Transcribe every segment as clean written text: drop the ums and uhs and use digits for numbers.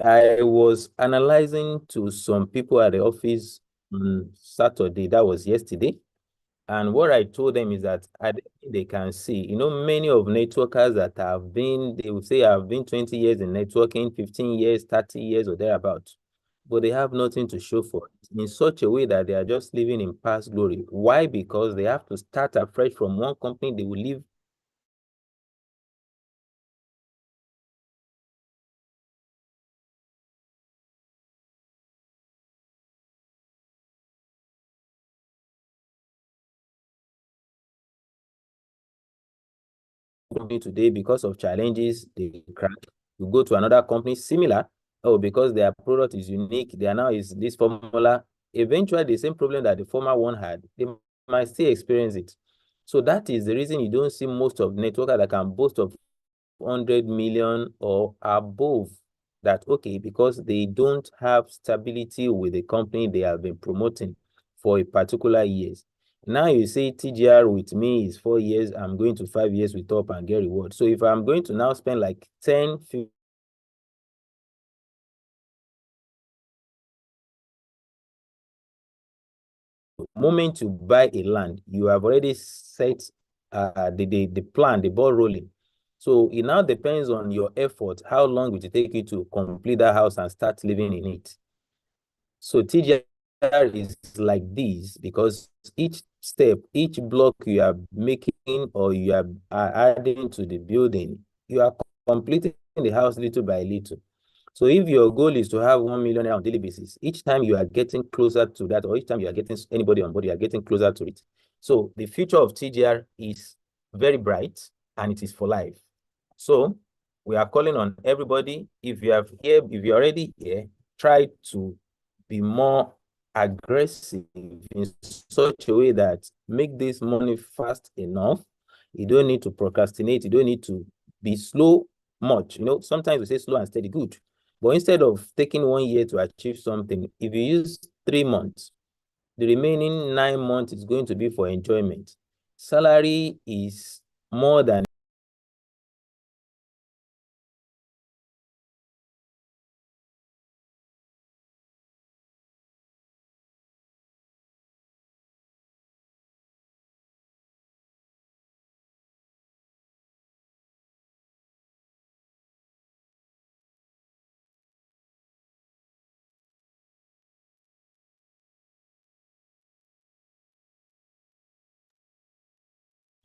I was analyzing to some people at the office on Saturday, that was yesterday. And what I told them is that I don't think they can see, many of networkers that have been, they will say I've been 20 years in networking, 15 years, 30 years or thereabout, but they have nothing to show for it in such a way that they are just living in past glory. Why? Because they have to start afresh from one company, they will leave company today because of challenges, they crack. You go to another company similar, oh, because their product is unique, they are now is this formula. Eventually, the same problem that the former one had, they might still experience it. So that is the reason you don't see most of networkers that can boast of 100 million or above. That okay, because they don't have stability with the company they have been promoting for a particular years. Now you say TGR with me is 4 years, I'm going to 5 years with top and get reward. So if I'm going to now spend like 10, 15, moment to buy a land, you have already set the plan, the ball rolling. So it now depends on your effort, how long will it take you to complete that house and start living in it. So TGR is like this because each step, each block you are making or you are adding to the building, you are completing the house little by little. So if your goal is to have 1 million on a daily basis, each time you are getting closer to that, or each time you are getting anybody on board, you are getting closer to it. So the future of TGR is very bright and it is for life. So we are calling on everybody. If you're already here, try to be more aggressive in such a way that make this money fast enough. You don't need to procrastinate. You don't need to be slow much. Sometimes we say slow and steady, good. But instead of taking 1 year to achieve something, if you use 3 months, the remaining 9 months is going to be for enjoyment. Salary is more than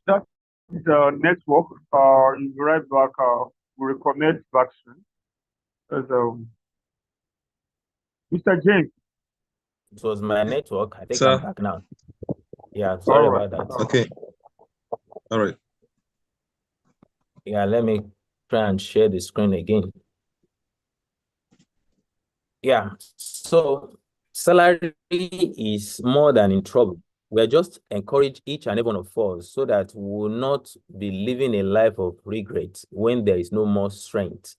That is the network. You'll be right back. We'll reconnect back soon. As, Mr. James. it was my network. I think I'm Sir, back now. Yeah, All sorry right. about that. okay. All right. Yeah, let me try and share the screen again. Yeah, so salary is more than in trouble. We're just encourage each and every one of us so that we will not be living a life of regret when there is no more strength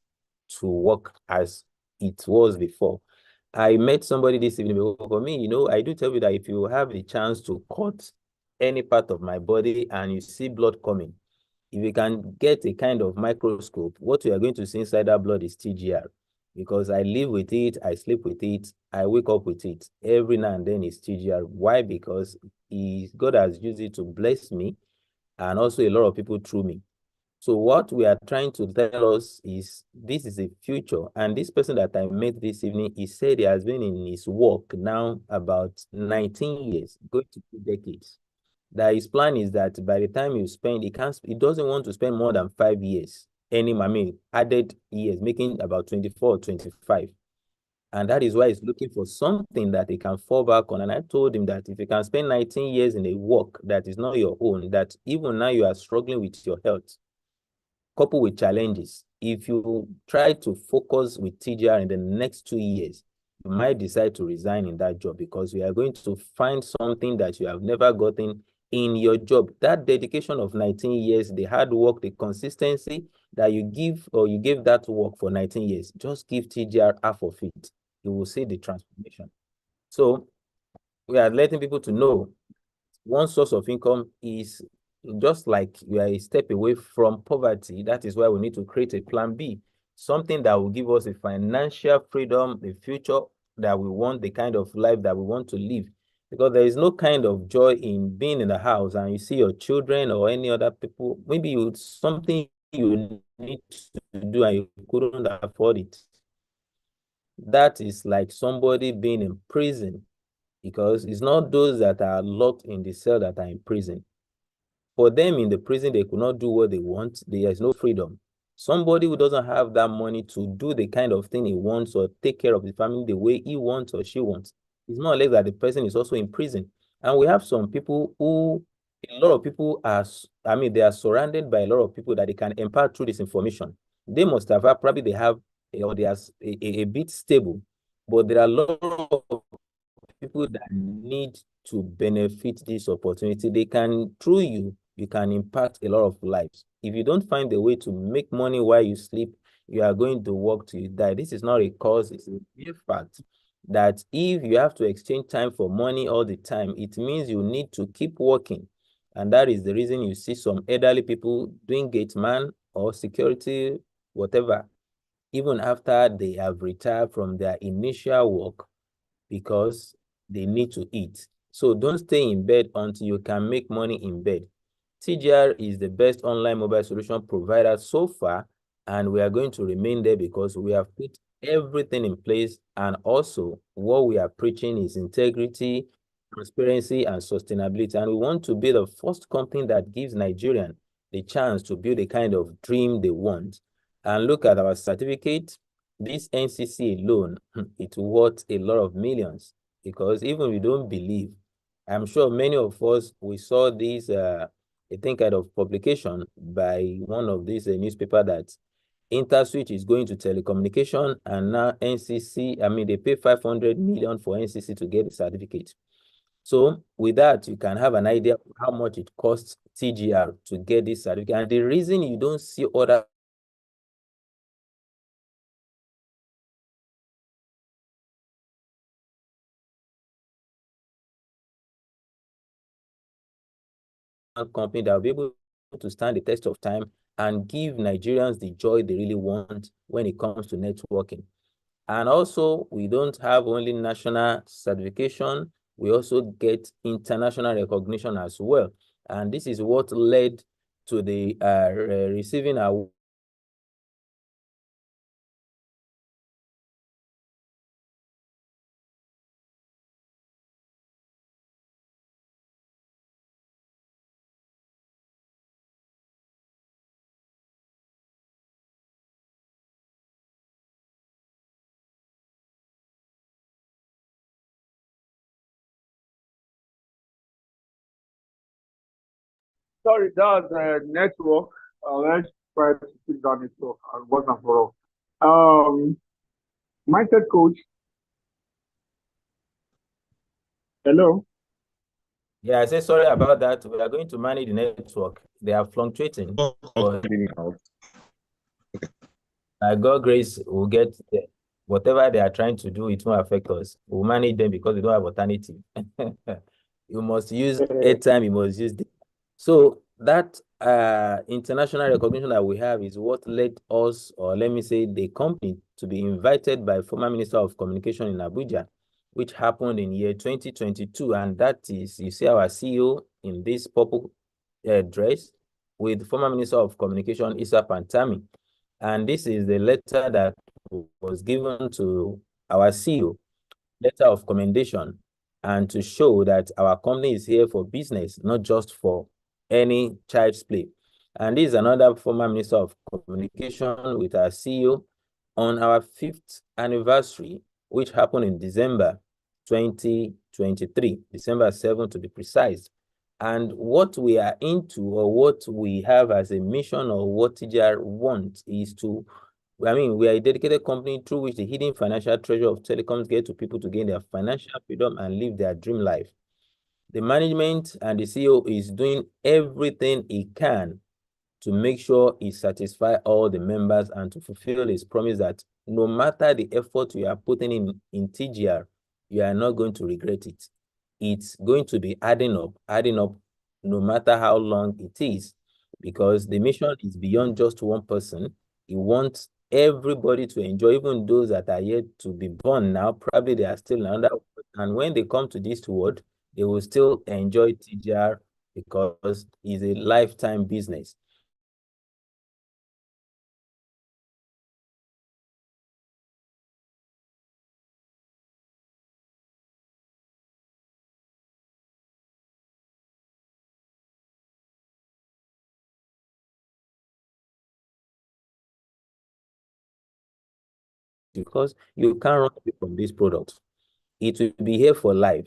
to work as it was before. I met somebody this evening. For me, I do tell you that if you have the chance to cut any part of my body and you see blood coming, if you can get a kind of microscope, what you are going to see inside that blood is TGR. Because I live with it, I sleep with it, I wake up with it. Every now and then it's TGR. Why? Because God has used it to bless me and also a lot of people through me. So what we are trying to tell us is this is a future. And this person that I met this evening, he said he has been in his work now about 19 years, going to 2 decades. That his plan is that by the time you spend, he doesn't want to spend more than 5 years. Added years, making about 24 or 25. And that is why he's looking for something that he can fall back on. And I told him that if you can spend 19 years in a work that is not your own, that even now you are struggling with your health, coupled with challenges, if you try to focus with TGR in the next 2 years, you might decide to resign in that job because you are going to find something that you have never gotten in your job. That dedication of 19 years, the hard work, the consistency that you give or you gave that work for 19 years, just give TGR half of it. You will see the transformation. So we are letting people to know one source of income is just like you are a step away from poverty. That is why we need to create a plan B something that will give us a financial freedom, the future that we want, the kind of life that we want to live. Because there is no kind of joy in being in the house and you see your children or any other people, maybe something you need to do and you couldn't afford it. That is like somebody being in prison, because it's not those that are locked in the cell that are in prison. For them in the prison, they could not do what they want. There is no freedom. Somebody who doesn't have that money to do the kind of thing he wants or take care of the family the way he wants or she wants, it's more or less that the person is also in prison. And we have some people who, a lot of people are, I mean, they are surrounded by a lot of people that they can impart through this information. They must have, probably they have, or they are a bit stable, but there are a lot of people that need to benefit this opportunity. They can, through you can impact a lot of lives. If you don't find a way to make money while you sleep, you are going to work till you die. This is not a cause, it's a real fact that if you have to exchange time for money all the time, it means you need to keep working. And that is the reason you see some elderly people doing gate man or security, whatever, even after they have retired from their initial work, because they need to eat. So don't stay in bed until you can make money in bed. TGR is the best online mobile solution provider so far, and we are going to remain there because we have put everything in place. And also what we are preaching is integrity, transparency, and sustainability. And we want to be the first company that gives Nigerians the chance to build the kind of dream they want. And look at our certificate. This NCC alone, it's worth a lot of millions, because even we don't believe, I'm sure many of us, we saw this, I think, kind of publication by one of these newspaper that InterSwitch is going to telecommunication, and now NCC, I mean, they pay 500 million for NCC to get the certificate. So with that, you can have an idea of how much it costs TGR to get this certificate. And the reason you don't see other company that will be able to stand the test of time and give Nigerians the joy they really want when it comes to networking. And also, we don't have only national certification, we also get international recognition as well. And this is what led to the receiving our Sorry, that's network. Let's try to fix that network once and for all. Mindset coach. Hello. Yeah, I say sorry about that. We are going to manage the network. They are fluctuating. But by God grace, we'll get there. Whatever they are trying to do, it won't affect us. We'll manage them because we don't have alternative. You must use airtime, you must use data. So that international recognition that we have is what led us, or let me say the company, to be invited by former Minister of Communication in Abuja, which happened in year 2022. And that is, you see our CEO in this purple dress with former Minister of Communication, Issa Pantami. And this is the letter that was given to our CEO, letter of commendation, and to show that our company is here for business, not just for any child's play. And this is another former Minister of Communication with our CEO on our 5th anniversary, which happened in December 2023, December 7 to be precise. And what we are into, or what we have as a mission, or what TGR wants, is to, I mean, we are a dedicated company through which the hidden financial treasure of telecoms get to people to gain their financial freedom and live their dream life. The management and the CEO is doing everything he can to make sure he satisfies all the members and to fulfill his promise that no matter the effort you are putting in TGR, you are not going to regret it. It's going to be adding up, no matter how long it is, because the mission is beyond just one person. He wants everybody to enjoy, even those that are yet to be born now. Probably they are still under, and when they come to this world, they will still enjoy TGR because it's a lifetime business. Because you can't run away from this product. It will be here for life.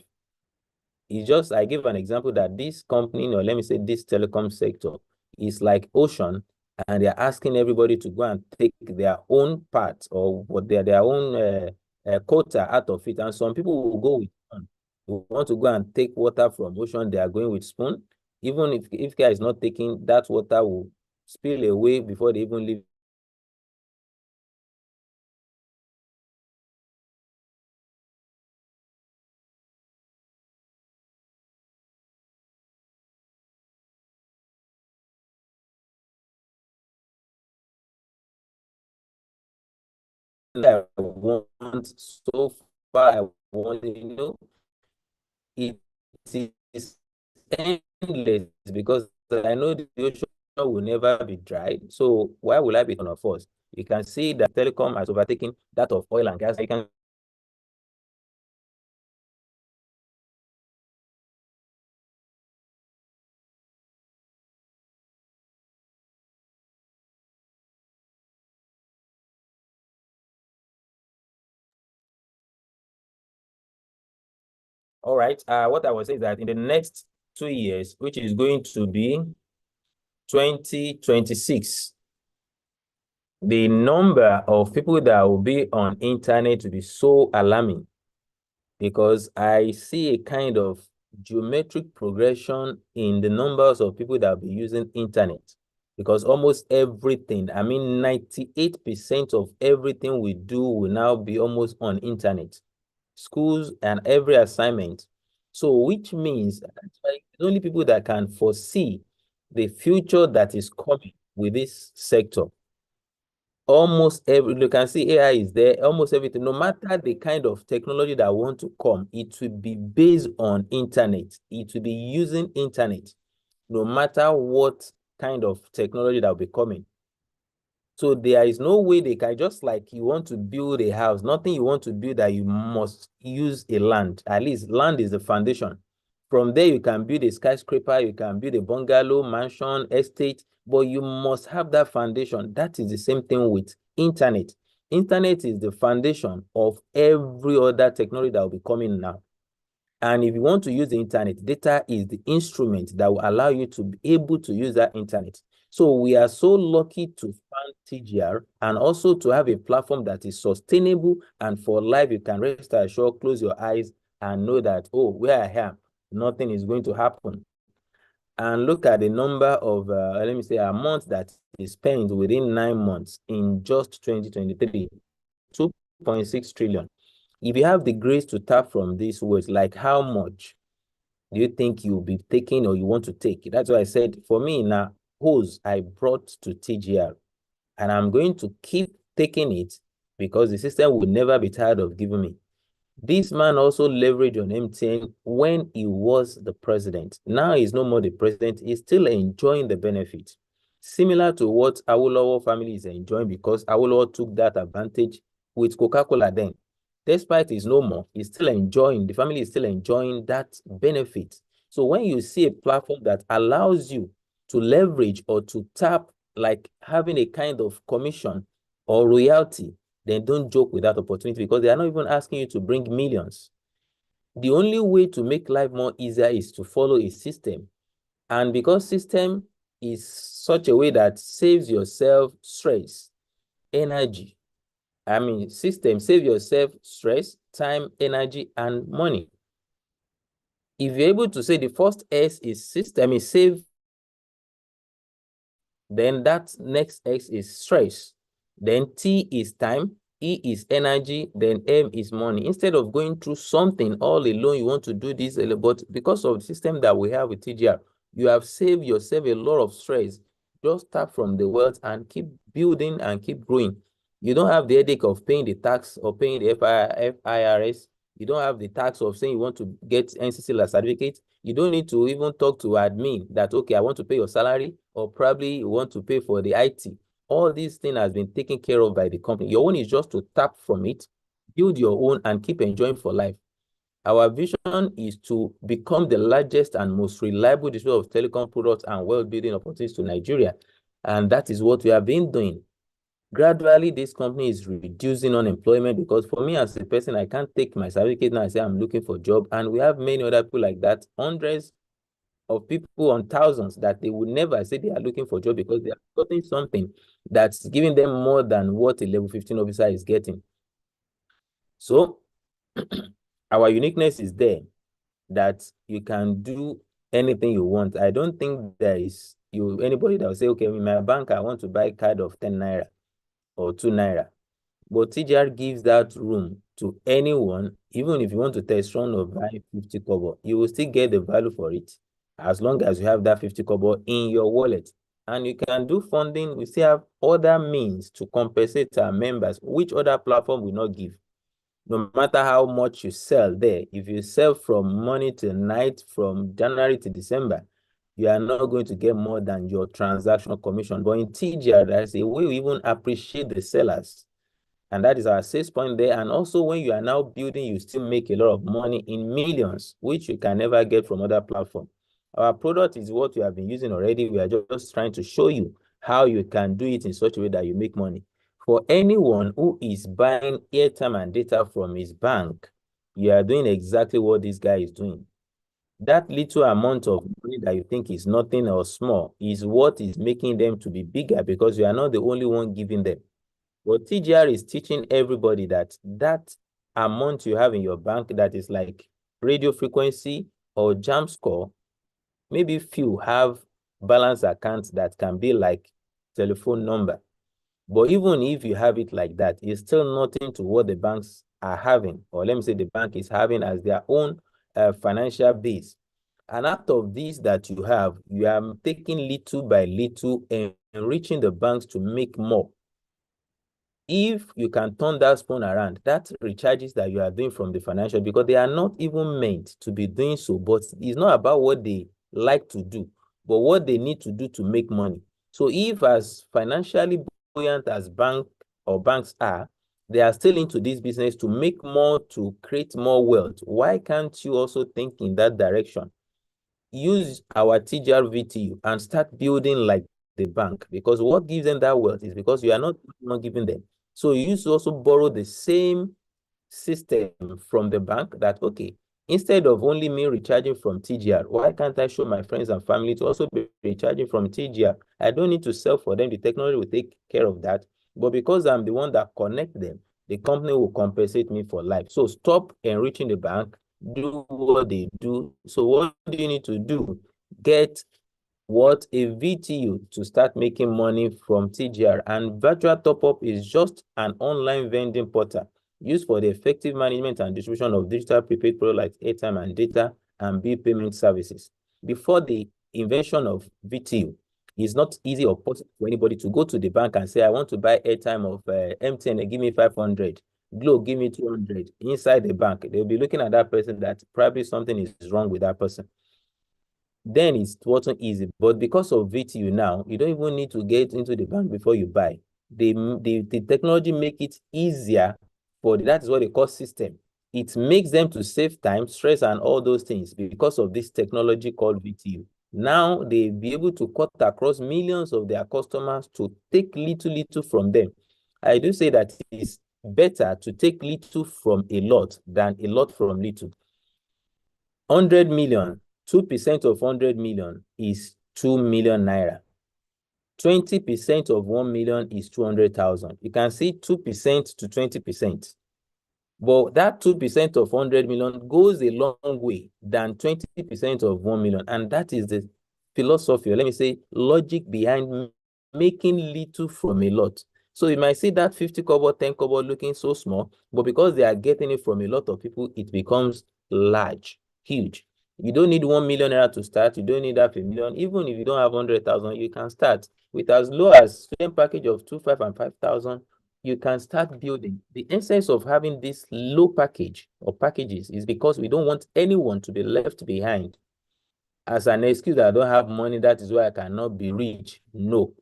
It's just, I give an example that this company, or let me say this telecom sector, is like ocean, and they're asking everybody to go and take their own part or what their own quota out of it. And some people will go with spoon. They want to go and take water from ocean, they are going with spoon. Even if care is not taking, that water will spill away before they even leave. I want so far, I want, it is endless because I know the ocean will never be dry. So why will I be on a force? You can see that telecom has overtaken that of oil and gas. You can all right. What I was saying is that in the next 2 years, which is going to be 2026, the number of people that will be on internet will be so alarming, because I see a kind of geometric progression in the numbers of people that will be using internet. Because almost everything, I mean, 98% of everything we do will now be almost on internet. Schools and every assignment. So which means like, the only people that can foresee the future that is coming with this sector. Almost every, you can see AI is there, almost everything, no matter the kind of technology that want to come, it will be based on internet. It will be using internet, no matter what kind of technology that will be coming. So there is no way they can, just like you want to build a house, nothing you want to build that you must use a land. At least land is the foundation. From there, you can build a skyscraper, you can build a bungalow, mansion, estate, but you must have that foundation. That is the same thing with internet. Internet is the foundation of every other technology that will be coming now. And if you want to use the internet, data is the instrument that will allow you to be able to use that internet. So we are so lucky to find TGR and also to have a platform that is sustainable, and for life, you can rest assured, close your eyes and know that, oh, where I am, nothing is going to happen. And look at the number of, let me say, amount that is spent within 9 months in just 2023, 2.6 trillion. If you have the grace to tap from these words, like how much do you think you'll be taking or you want to take? That's why I said, for me now, hose I brought to TGR, and I'm going to keep taking it because the system will never be tired of giving me. This man also leveraged on MTN when he was the president. Now he's no more the president. He's still enjoying the benefit. Similar to what Awolowo family is enjoying, because Awolowo took that advantage with Coca-Cola then. Despite he's no more, he's still enjoying, the family is still enjoying that benefit. So when you see a platform that allows you to leverage or to tap, like having a kind of commission or royalty, then don't joke with that opportunity, because they are not even asking you to bring millions. The only way to make life more easier is to follow a system. And because system is such a way that saves yourself stress, energy. I mean, system save yourself stress, time, energy, and money. If you're able to say the first S is system, is save, then that next X is stress. Then T is time, E is energy, then M is money. Instead of going through something all alone, you want to do this, but because of the system that we have with TGR, you have saved yourself a lot of stress. Just start from the wealth and keep building and keep growing. You don't have the headache of paying the tax or paying the FIRS. You don't have the tax of saying you want to get NCC certificate. You don't need to even talk to admin that, okay, I want to pay your salary, or probably you want to pay for the IT. All these things has been taken care of by the company. Your own is just to tap from it, build your own, and keep enjoying for life. Our vision is to become the largest and most reliable distributor of telecom products and wealth-building opportunities to Nigeria. And that is what we have been doing. Gradually, this company is reducing unemployment, because for me as a person, I can't take my certificate now and say I'm looking for a job. And we have many other people like that, hundreds of people on thousands, that they would never say they are looking for a job because they are getting something that's giving them more than what a level 15 officer is getting. So our uniqueness is there, that you can do anything you want. I don't think there is anybody that will say, okay, in my bank, I want to buy a card of 10 naira or 2 naira. But TGR gives that room to anyone. Even if you want to test run or buy 50 kobo, you will still get the value for it, as long as you have that 50 kobo in your wallet. And you can do funding. We still have other means to compensate our members, which other platform will not give. No matter how much you sell there, if you sell from morning till night, from January to December, you are not going to get more than your transactional commission. But in TGR, there's a way we even appreciate the sellers. And that is our sales point there. And also, when you are now building, you still make a lot of money in millions, which you can never get from other platforms. Our product is what you have been using already. We are just trying to show you how you can do it in such a way that you make money. For anyone who is buying airtime and data from his bank, you are doing exactly what this guy is doing. That little amount of money that you think is nothing or small is what is making them to be bigger, because you are not the only one giving them. But TGR is teaching everybody that that amount you have in your bank that is like radio frequency or jam score, maybe few have balance accounts that can be like telephone number. But even if you have it like that, it's still nothing to what the banks are having, or let me say the bank is having as their own financial base. And out of these that you have, you are taking little by little and enriching the banks to make more. If you can turn that spoon around, that recharges that you are doing from the financial, because they are not even meant to be doing so, but it's not about what they like to do, but what they need to do to make money. So if as financially buoyant as bank or banks are, they are still into this business to make more, to create more wealth. Why can't you also think in that direction? Use our TGR VTU and start building like the bank, because what gives them that wealth is because you are not giving them. So you used to also borrow the same system from the bank, that, okay, instead of only me recharging from TGR, why can't I show my friends and family to also be recharging from TGR? I don't need to sell for them. The technology will take care of that. But because I'm the one that connect them, the company will compensate me for life. So stop enriching the bank, do what they do. So what do you need to do? Get what a VTU to start making money from TGR. And virtual top-up is just an online vending portal used for the effective management and distribution of digital prepaid products like airtime and data and bill payment services. Before the invention of VTU, it's not easy or possible for anybody to go to the bank and say, I want to buy airtime of MTN, give me 500. Glo, give me 200. Inside the bank, they'll be looking at that person that probably something is wrong with that person. Then it wasn't easy. But because of VTU now, you don't even need to get into the bank before you buy. The technology make it easier for that is what they call system. It makes them to save time, stress, and all those things because of this technology called VTU. Now they'll be able to cut across millions of their customers to take little from them. I do say that it's better to take little from a lot than a lot from little. 100 million, 2% of 100 million is 2 million naira. 20% of 1 million is 200,000. You can see 2% to 20%. But that 2% of 100 million goes a long way than 20% of 1 million. And that is the philosophy, or let me say, logic behind making little from a lot. So you might see that 50 kobo, 10 kobo looking so small, but because they are getting it from a lot of people, it becomes large, huge. You don't need 1 million naira to start. You don't need half a million. Even if you don't have 100,000, you can start with as low as student package of 2,500 and 5,000 you can start building. The essence of having this low package or packages is because we don't want anyone to be left behind as an excuse that I don't have money, that is why I cannot be rich. No.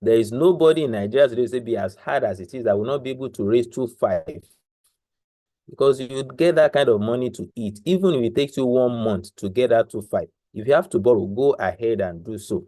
There is nobody in Nigeria today say be as hard as it is that will not be able to raise 2.5, because you get that kind of money to eat, even if it takes you 1 month to get that 2.5. If you have to borrow, go ahead and do so.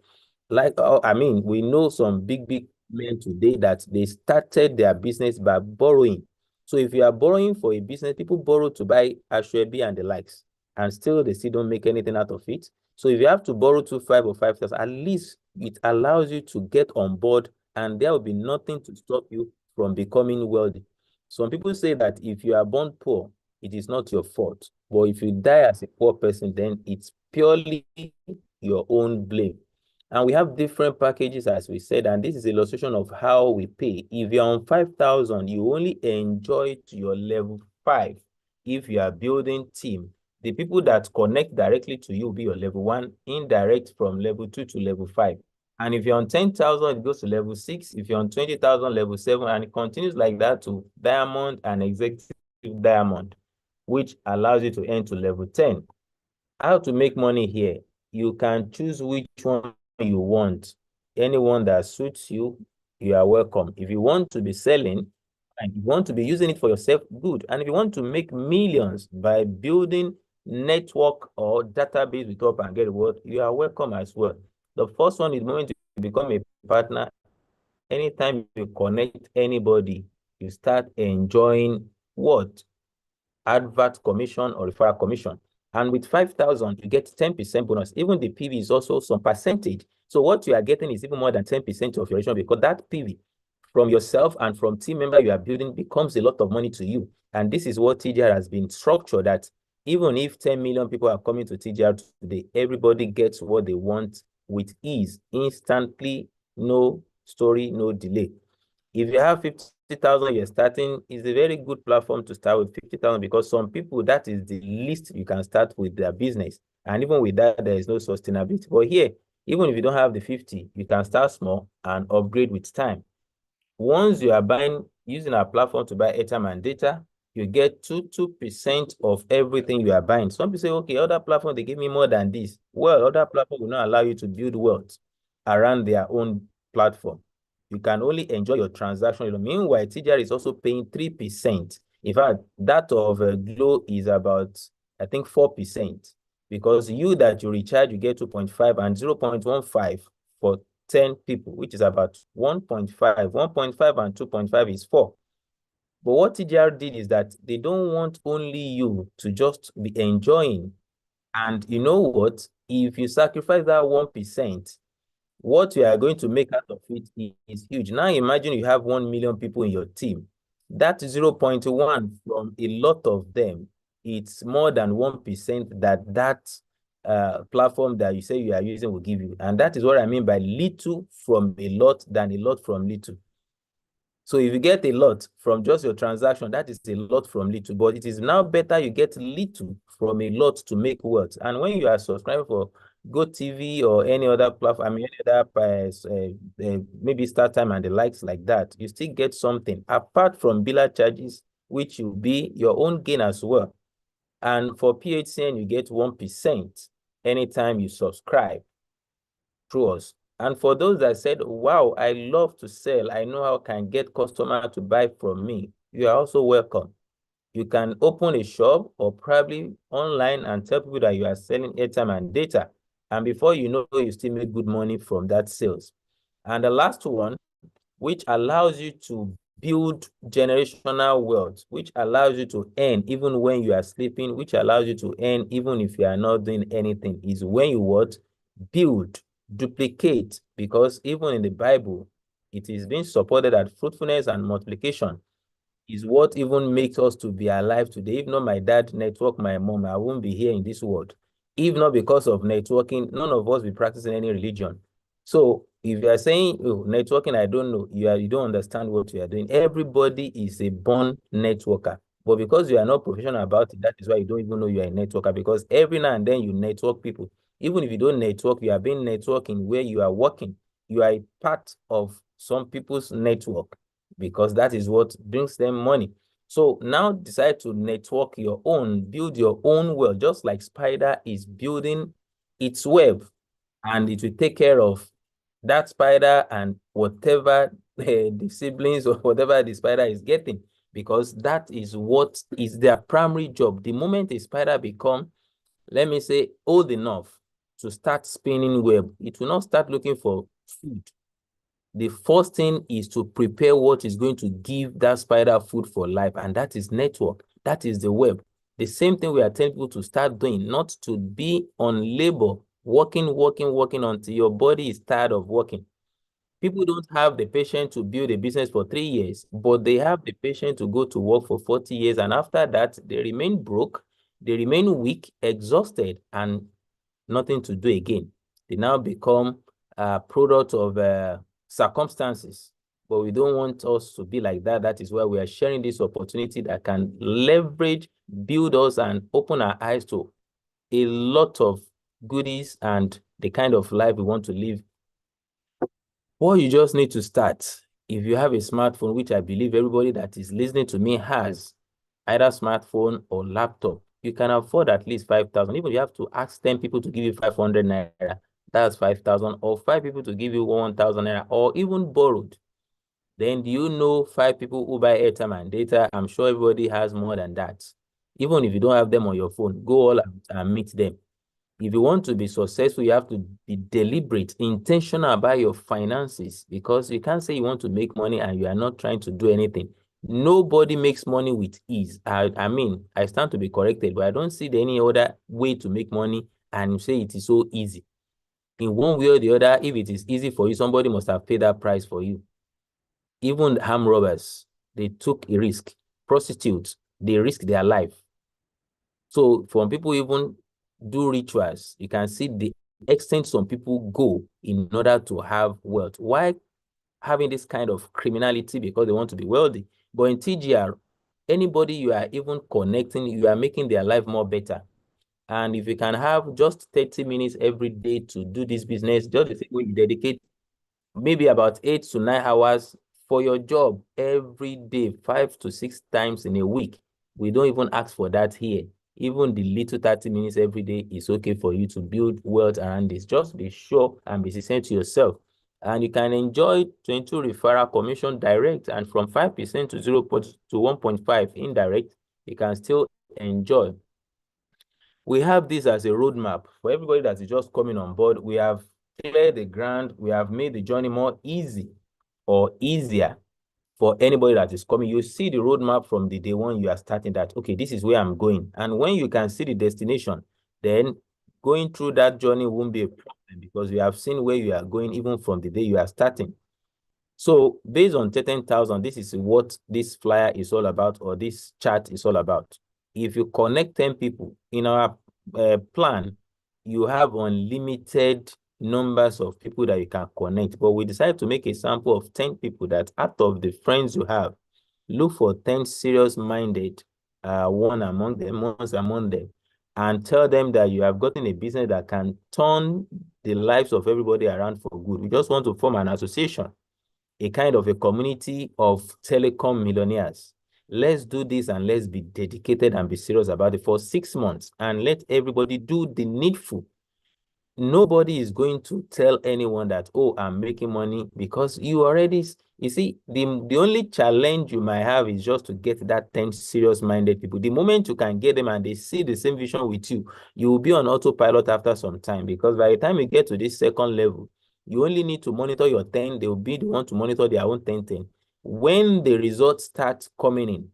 Like, I mean, we know some big men today that they started their business by borrowing. So if you are borrowing for a business, people borrow to buy Ashwebi and the likes, and still they still don't make anything out of it. So if you have to borrow 2.5 or 5,000, at least it allows you to get on board, and there will be nothing to stop you from becoming wealthy. Some people say that if you are born poor, it is not your fault. But if you die as a poor person, then it's purely your own blame. And we have different packages, as we said, and this is an illustration of how we pay. If you're on 5,000, you only enjoy to your level 5. If you are building team, the people that connect directly to you will be your level 1, indirect from level 2 to level 5. And if you're on 10,000, it goes to level 6. If you're on 20,000, level 7, and it continues like that to diamond and executive diamond, which allows you to earn to level 10. How to make money here? You can choose which one you want. Anyone that suits you, you are welcome. If you want to be selling, and you want to be using it for yourself, good. And if you want to make millions by building network or database with Up and Get Reward, you are welcome as well. The first one is the moment you become a partner. Anytime you connect anybody, you start enjoying what? Advert commission or referral commission. And with 5,000, you get 10% bonus. Even the PV is also some percentage. So what you are getting is even more than 10% of your return, because that PV from yourself and from team member you are building becomes a lot of money to you. And this is what TGR has been structured, that even if 10 million people are coming to TGR today, everybody gets what they want with ease, instantly, no story, no delay. If you have 50,000 you're starting, is a very good platform to start with 50,000, because some people, that is the least you can start with their business. And even with that, there is no sustainability. But here, even if you don't have the 50, you can start small and upgrade with time. Once you are buying, using our platform to buy airtime and data, you get 2% of everything you are buying. Some people say, okay, other platform, they give me more than this. Well, other platform will not allow you to build wealth around their own platform. You can only enjoy your transaction. Meanwhile, TGR is also paying 3%. In fact, that of Glo is about, I think, 4%. Because you that you recharge, you get 2.5 and 0.15 for 10 people, which is about 1.5. 1.5 and 2.5 is 4. But what TGR did is that they don't want only you to just be enjoying. And you know what? If you sacrifice that 1%, what you are going to make out of it is huge. Now imagine you have 1 million people in your team. That 0.1 from a lot of them, it's more than 1% that platform that you say you are using will give you. And that is what I mean by little from a lot than a lot from little. So if you get a lot from just your transaction, that is a lot from little. But it is now better you get little from a lot to make wealth. And when you are subscribing for GoTV or any other platform, I mean, any other maybe StarTime and the likes like that, you still get something apart from biller charges, which will be your own gain as well. And for PHCN, you get 1% anytime you subscribe through us. And for those that said, wow, I love to sell, I know how I can get customer to buy from me, you are also welcome. You can open a shop or probably online and tell people that you are selling airtime and data. And before you know, you still make good money from that sales. And the last one, which allows you to build generational wealth, which allows you to earn even when you are sleeping, which allows you to earn even if you are not doing anything, is when you what? Build, duplicate, because even in the Bible, it is being supported that fruitfulness and multiplication is what even makes us to be alive today. If not my dad network, my mom, I won't be here in this world. If not because of networking, none of us be practicing any religion. So if you are saying, oh, networking, I don't know, you don't understand what you are doing. Everybody is a born networker. But because you are not professional about it, that is why you don't even know you are a networker, because every now and then you network people. Even if you don't network, you are being networking where you are working. You are a part of some people's network. because that is what brings them money. So now decide to network your own, build your own web, just like spider is building its web, and it will take care of that spider and whatever the siblings or whatever the spider is getting, because that is what is their primary job. The moment a spider become, let me say, old enough to start spinning web, it will not start looking for food. The first thing is to prepare what is going to give that spider food for life, and that is network. That is the web. The same thing we are telling people to start doing, not to be on labor, working until your body is tired of working. People don't have the patience to build a business for 3 years, but they have the patience to go to work for 40 years, and after that, they remain broke, they remain weak, exhausted, and nothing to do again. They now become a product of circumstances, but we don't want us to be like that. That is why we are sharing this opportunity that can leverage, build us, and open our eyes to a lot of goodies and the kind of life we want to live. Well, you just need to start. If you have a smartphone, which I believe everybody that is listening to me has, either smartphone or laptop, you can afford at least 5,000. Even if you have to ask 10 people to give you 500 naira, that's 5,000, or 5 people to give you 1,000 naira, or even borrowed. Then do you know 5 people who buy airtime and data? I'm sure everybody has more than that. Even if you don't have them on your phone, go all out and meet them. If you want to be successful, you have to be deliberate, intentional about your finances, because you can't say you want to make money and you are not trying to do anything. Nobody makes money with ease. I mean, I stand to be corrected, but I don't see any other way to make money and you say it is so easy. In one way or the other, if it is easy for you, somebody must have paid that price for you. Even armed robbers, they took a risk. Prostitutes, they risk their life. So from people even do rituals, you can see the extent some people go in order to have wealth. Why having this kind of criminality? Because they want to be wealthy. But in TGR, anybody you are even connecting, you are making their life more better. And if you can have just 30 minutes every day to do this business, just the same way you dedicate maybe about 8 to 9 hours for your job every day, 5 to 6 times in a week. We don't even ask for that here. Even the little 30 minutes every day is okay for you to build wealth around this. Just be sure and be sincere to yourself. And you can enjoy 22 referral commission direct, and from 5% to 0 to 1.5 indirect, you can still enjoy. We have this as a roadmap for everybody that is just coming on board. We have cleared the ground. We have made the journey more easy or easier for anybody that is coming. You see the roadmap from the day one you are starting, that, okay, this is where I'm going. And when you can see the destination, then going through that journey won't be a problem, because you have seen where you are going even from the day you are starting. So based on 10,000, this is what this flyer is all about, or this chart is all about. If you connect 10 people in our plan, you have unlimited numbers of people that you can connect. But we decided to make a sample of 10 people that out of the friends you have, look for 10 serious-minded ones among them, and tell them that you have gotten a business that can turn the lives of everybody around for good. We just want to form an association, a kind of a community of telecom millionaires. Let's do this, and let's be dedicated and be serious about it for 6 months, and let everybody do the needful. Nobody is going to tell anyone that, oh, I'm making money, because you already, you see, the only challenge you might have is just to get that 10 serious-minded people. The moment you can get them and they see the same vision with you, you will be on autopilot after some time, because by the time you get to this second level, you only need to monitor your 10. They will be the one to monitor their own 10. When the results start coming in,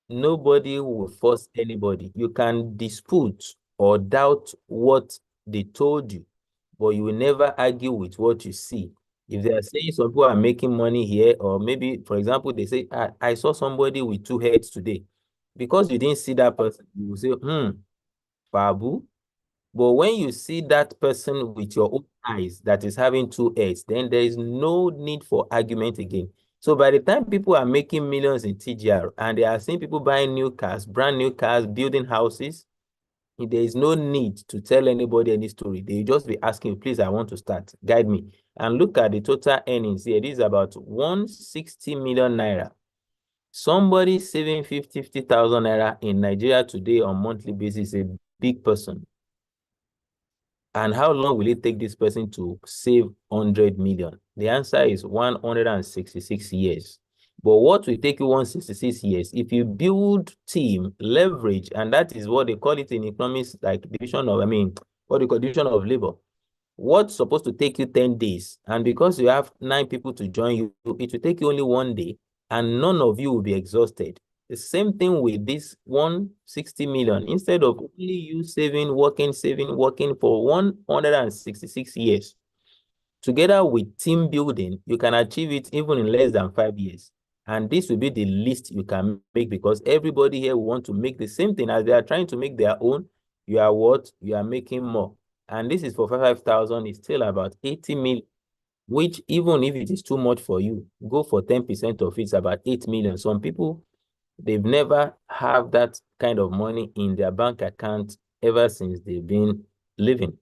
nobody will force anybody. You can dispute or doubt what they told you, but you will never argue with what you see. If they are saying some people are making money here, or maybe, for example, they say, I saw somebody with 2 heads today. Because you didn't see that person, you will say, Babu. But when you see that person with your own eyes that is having 2 heads, then there is no need for argument again. So by the time people are making millions in TGR and they are seeing people buying new cars, brand new cars, building houses, there is no need to tell anybody any story. They just be asking, please, I want to start. Guide me. And look at the total earnings here. This is about 160 million naira. Somebody saving 50,000 naira in Nigeria today on monthly basis is a big person. And how long will it take this person to save 100 million? The answer is 166 years. But what will take you 166 years? If you build team, leverage, and that is what they call it in economics, like division of, what they call division of labor. What's supposed to take you 10 days, and because you have 9 people to join you, it will take you only 1 day, and none of you will be exhausted. The same thing with this 160 million. Instead of only you saving, working for 166 years, together with team building, you can achieve it even in less than 5 years. And this will be the least you can make, because everybody here will want to make the same thing as they are trying to make their own. You are what? You are making more. And this is for 5,000, it's still about 80 million, which even if it is too much for you, go for 10% of it's about 8 million. Some people, they've never have that kind of money in their bank account ever since they've been living.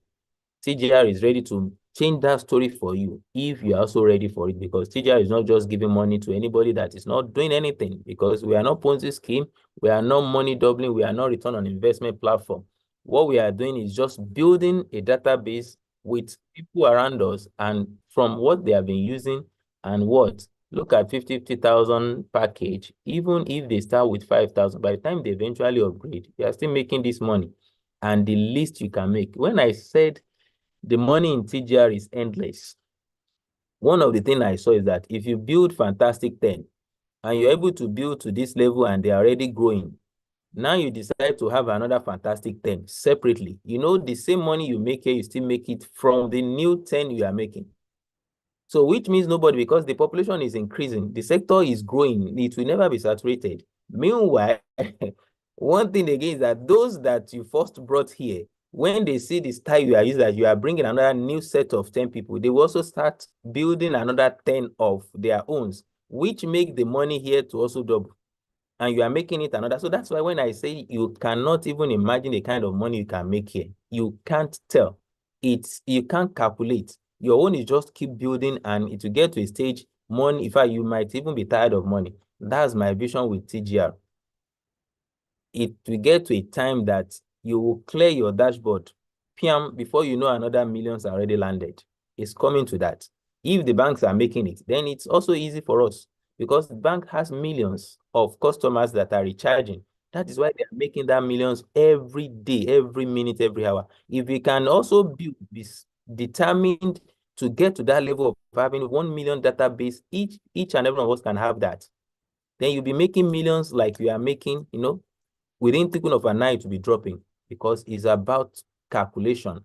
TGR is ready to change that story for you if you are also ready for it, because TGR is not just giving money to anybody that is not doing anything, because we are not Ponzi scheme, we are not money doubling, we are not return on investment platform. What we are doing is just building a database with people around us, and from what they have been using and what, look at 50,000 package. Even if they start with 5,000, by the time they eventually upgrade, they are still making this money. And the least you can make. When I said the money in TGR is endless, one of the things I saw is that if you build Fantastic 10 and you're able to build to this level and they're already growing, now you decide to have another Fantastic 10 separately. You know, the same money you make here, you still make it from the new 10 you are making. So which means nobody, because the population is increasing, the sector is growing, it will never be saturated. Meanwhile, one thing again is that those that you first brought here, when they see the style you are using, that you are bringing another new set of 10 people, they will also start building another 10 of their own, which make the money here to also double. And you are making it another. So that's why when I say you cannot even imagine the kind of money you can make here, you can't tell. You can't calculate. Your own is just keep building, and it will get to a stage, money, in fact, you might even be tired of money. That's my vision with TGR. It will get to a time that you will clear your dashboard, PM, before you know another millions are already landed. It's coming to that. If the banks are making it, then it's also easy for us, because the bank has millions of customers that are recharging. That is why they are making that millions every day, every minute, every hour. If we can also be determined to get to that level of having 1 million database, each and every one of us can have that, then you'll be making millions like we are making, within thinking of an eye to be dropping, because it's about calculation.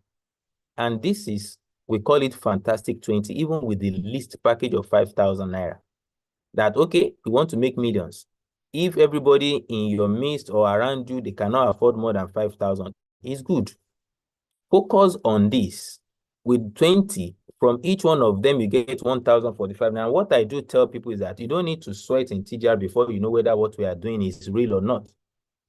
And this is, we call it Fantastic 20, even with the least package of 5,000 naira. That, okay, we want to make millions. If everybody in your midst or around you, they cannot afford more than 5,000, it's good. Focus on this. With 20, from each one of them, you get 1,045. Now, what I do tell people is that you don't need to sweat in TGR before you know whether what we are doing is real or not.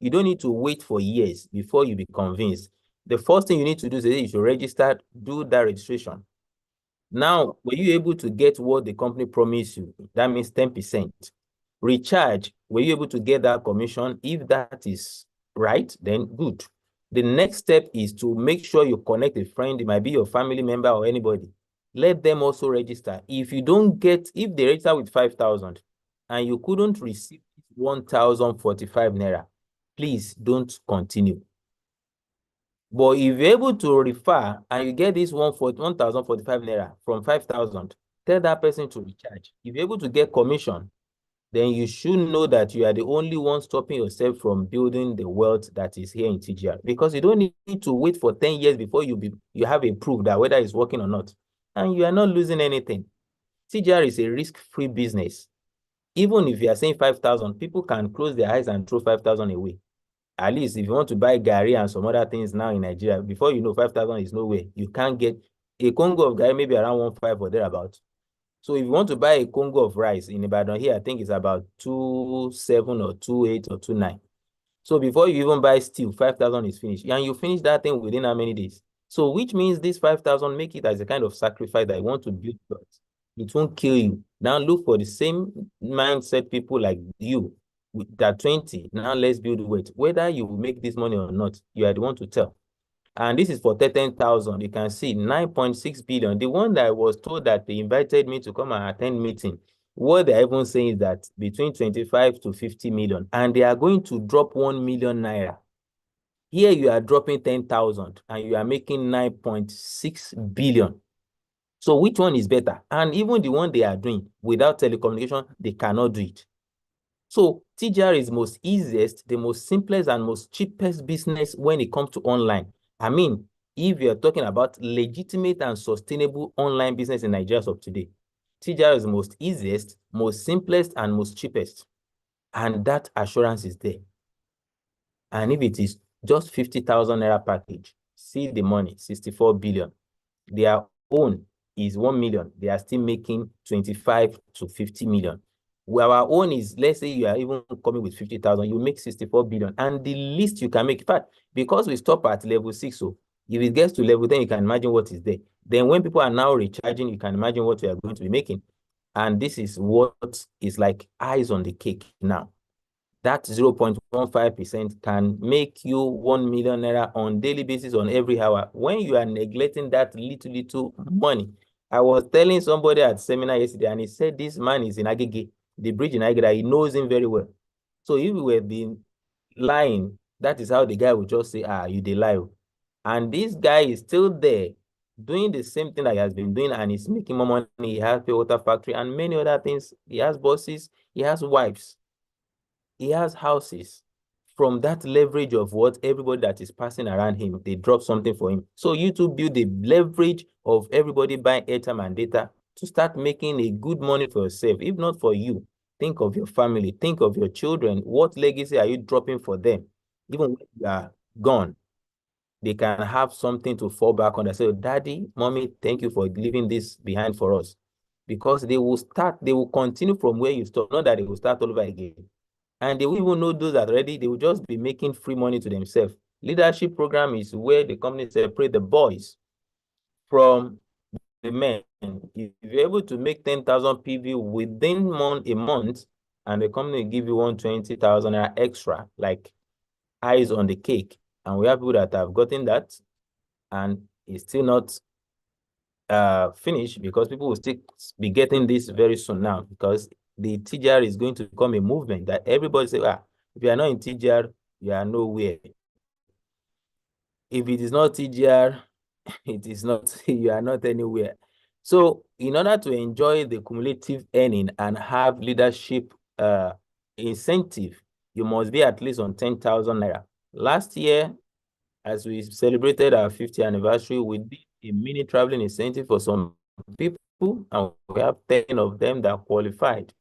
You don't need to wait for years before you be convinced. The first thing you need to do is you should register, do that registration. Now, were you able to get what the company promised you? That means 10%. Recharge, were you able to get that commission? If that is right, then good. The next step is to make sure you connect a friend. It might be your family member or anybody. Let them also register. If they register with 5,000 and you couldn't receive 1,045 naira, please don't continue. But if you're able to refer and you get this 1,045 naira from 5,000, tell that person to recharge. If you're able to get commission, then you should know that you are the only one stopping yourself from building the wealth that is here in TGR. Because you don't need to wait for 10 years before you have a proof that whether it's working or not. And you are not losing anything. TGR is a risk-free business. Even if you are saying 5,000, people can close their eyes and throw 5,000 away. At least if you want to buy Gary and some other things now in Nigeria, before you know 5,000 is no way. You can't get a Congo of Gary, maybe around 1.5 or thereabout. So if you want to buy a Congo of rice in Ibadan here, I think it's about 2.7 or 2.8 or 2.9. So before you even buy steel, 5,000 is finished. And you finish that thing within how many days? So which means this 5,000, make it as a kind of sacrifice that you want to build wealth. It won't kill you. Now look for the same mindset people like you that 20. Now let's build wealth. Whether you make this money or not, you are the one to tell. And this is for 13,000. You can see 9.6 billion. The one that I was told that they invited me to come and attend meeting, what they're even saying is that between 25 to 50 million, and they are going to drop 1 million naira. Here you are dropping 10,000 and you are making 9.6 billion. So which one is better? And even the one they are doing without telecommunication, they cannot do it. So TGR is most easiest, the most simplest and most cheapest business when it comes to online. I mean, if you're talking about legitimate and sustainable online business in Nigeria of today, TGR is the most easiest, most simplest, and most cheapest. And that assurance is there. And if it is just 50,000 naira package, see the money, 64 billion. Their own is 1 million. They are still making 25 to 50 million. Well, our own is, let's say you are even coming with 50,000, you make 64 billion. And the least you can make, in fact, because we stop at level 6, so if it gets to level 10, you can imagine what is there. Then when people are now recharging, you can imagine what we are going to be making. And this is what is like eyes on the cake now. That 0.15% can make you 1 million naira on daily basis on every hour. When you are neglecting that little money, I was telling somebody at seminar yesterday, and he said this man is in Agege, the bridge in Agege, he knows him very well. So if we were being lying, that is how the guy would just say, you dey lie. And this guy is still there doing the same thing that he has been doing, and he's making more money. He has a water factory and many other things. He has bosses, he has wives, he has houses. From that leverage of what everybody that is passing around him, they drop something for him. So you to build the leverage of everybody buying airtime and data to start making a good money for yourself. If not for you, think of your family, think of your children. What legacy are you dropping for them? Even when you are gone, they can have something to fall back on. They say, Daddy, Mommy, thank you for leaving this behind for us. Because they will continue from where you stop, not that they will start all over again. And they will even know those that are ready, they will just be making free money to themselves. Leadership program is where the company separate the boys from the men. If you're able to make 10,000 PV within a month, and the company will give you 120,000 extra, like eyes on the cake. And we have people that have gotten that, and it's still not finished, because people will still be getting this very soon now, because the TGR is going to become a movement that everybody say, if you are not in TGR, you are nowhere. If it is not TGR, it is not, you are not anywhere. So in order to enjoy the cumulative earning and have leadership incentive, you must be at least on 10,000 naira. Last year, as we celebrated our 50th anniversary, we did a mini traveling incentive for some people, and we have 10 of them that qualified.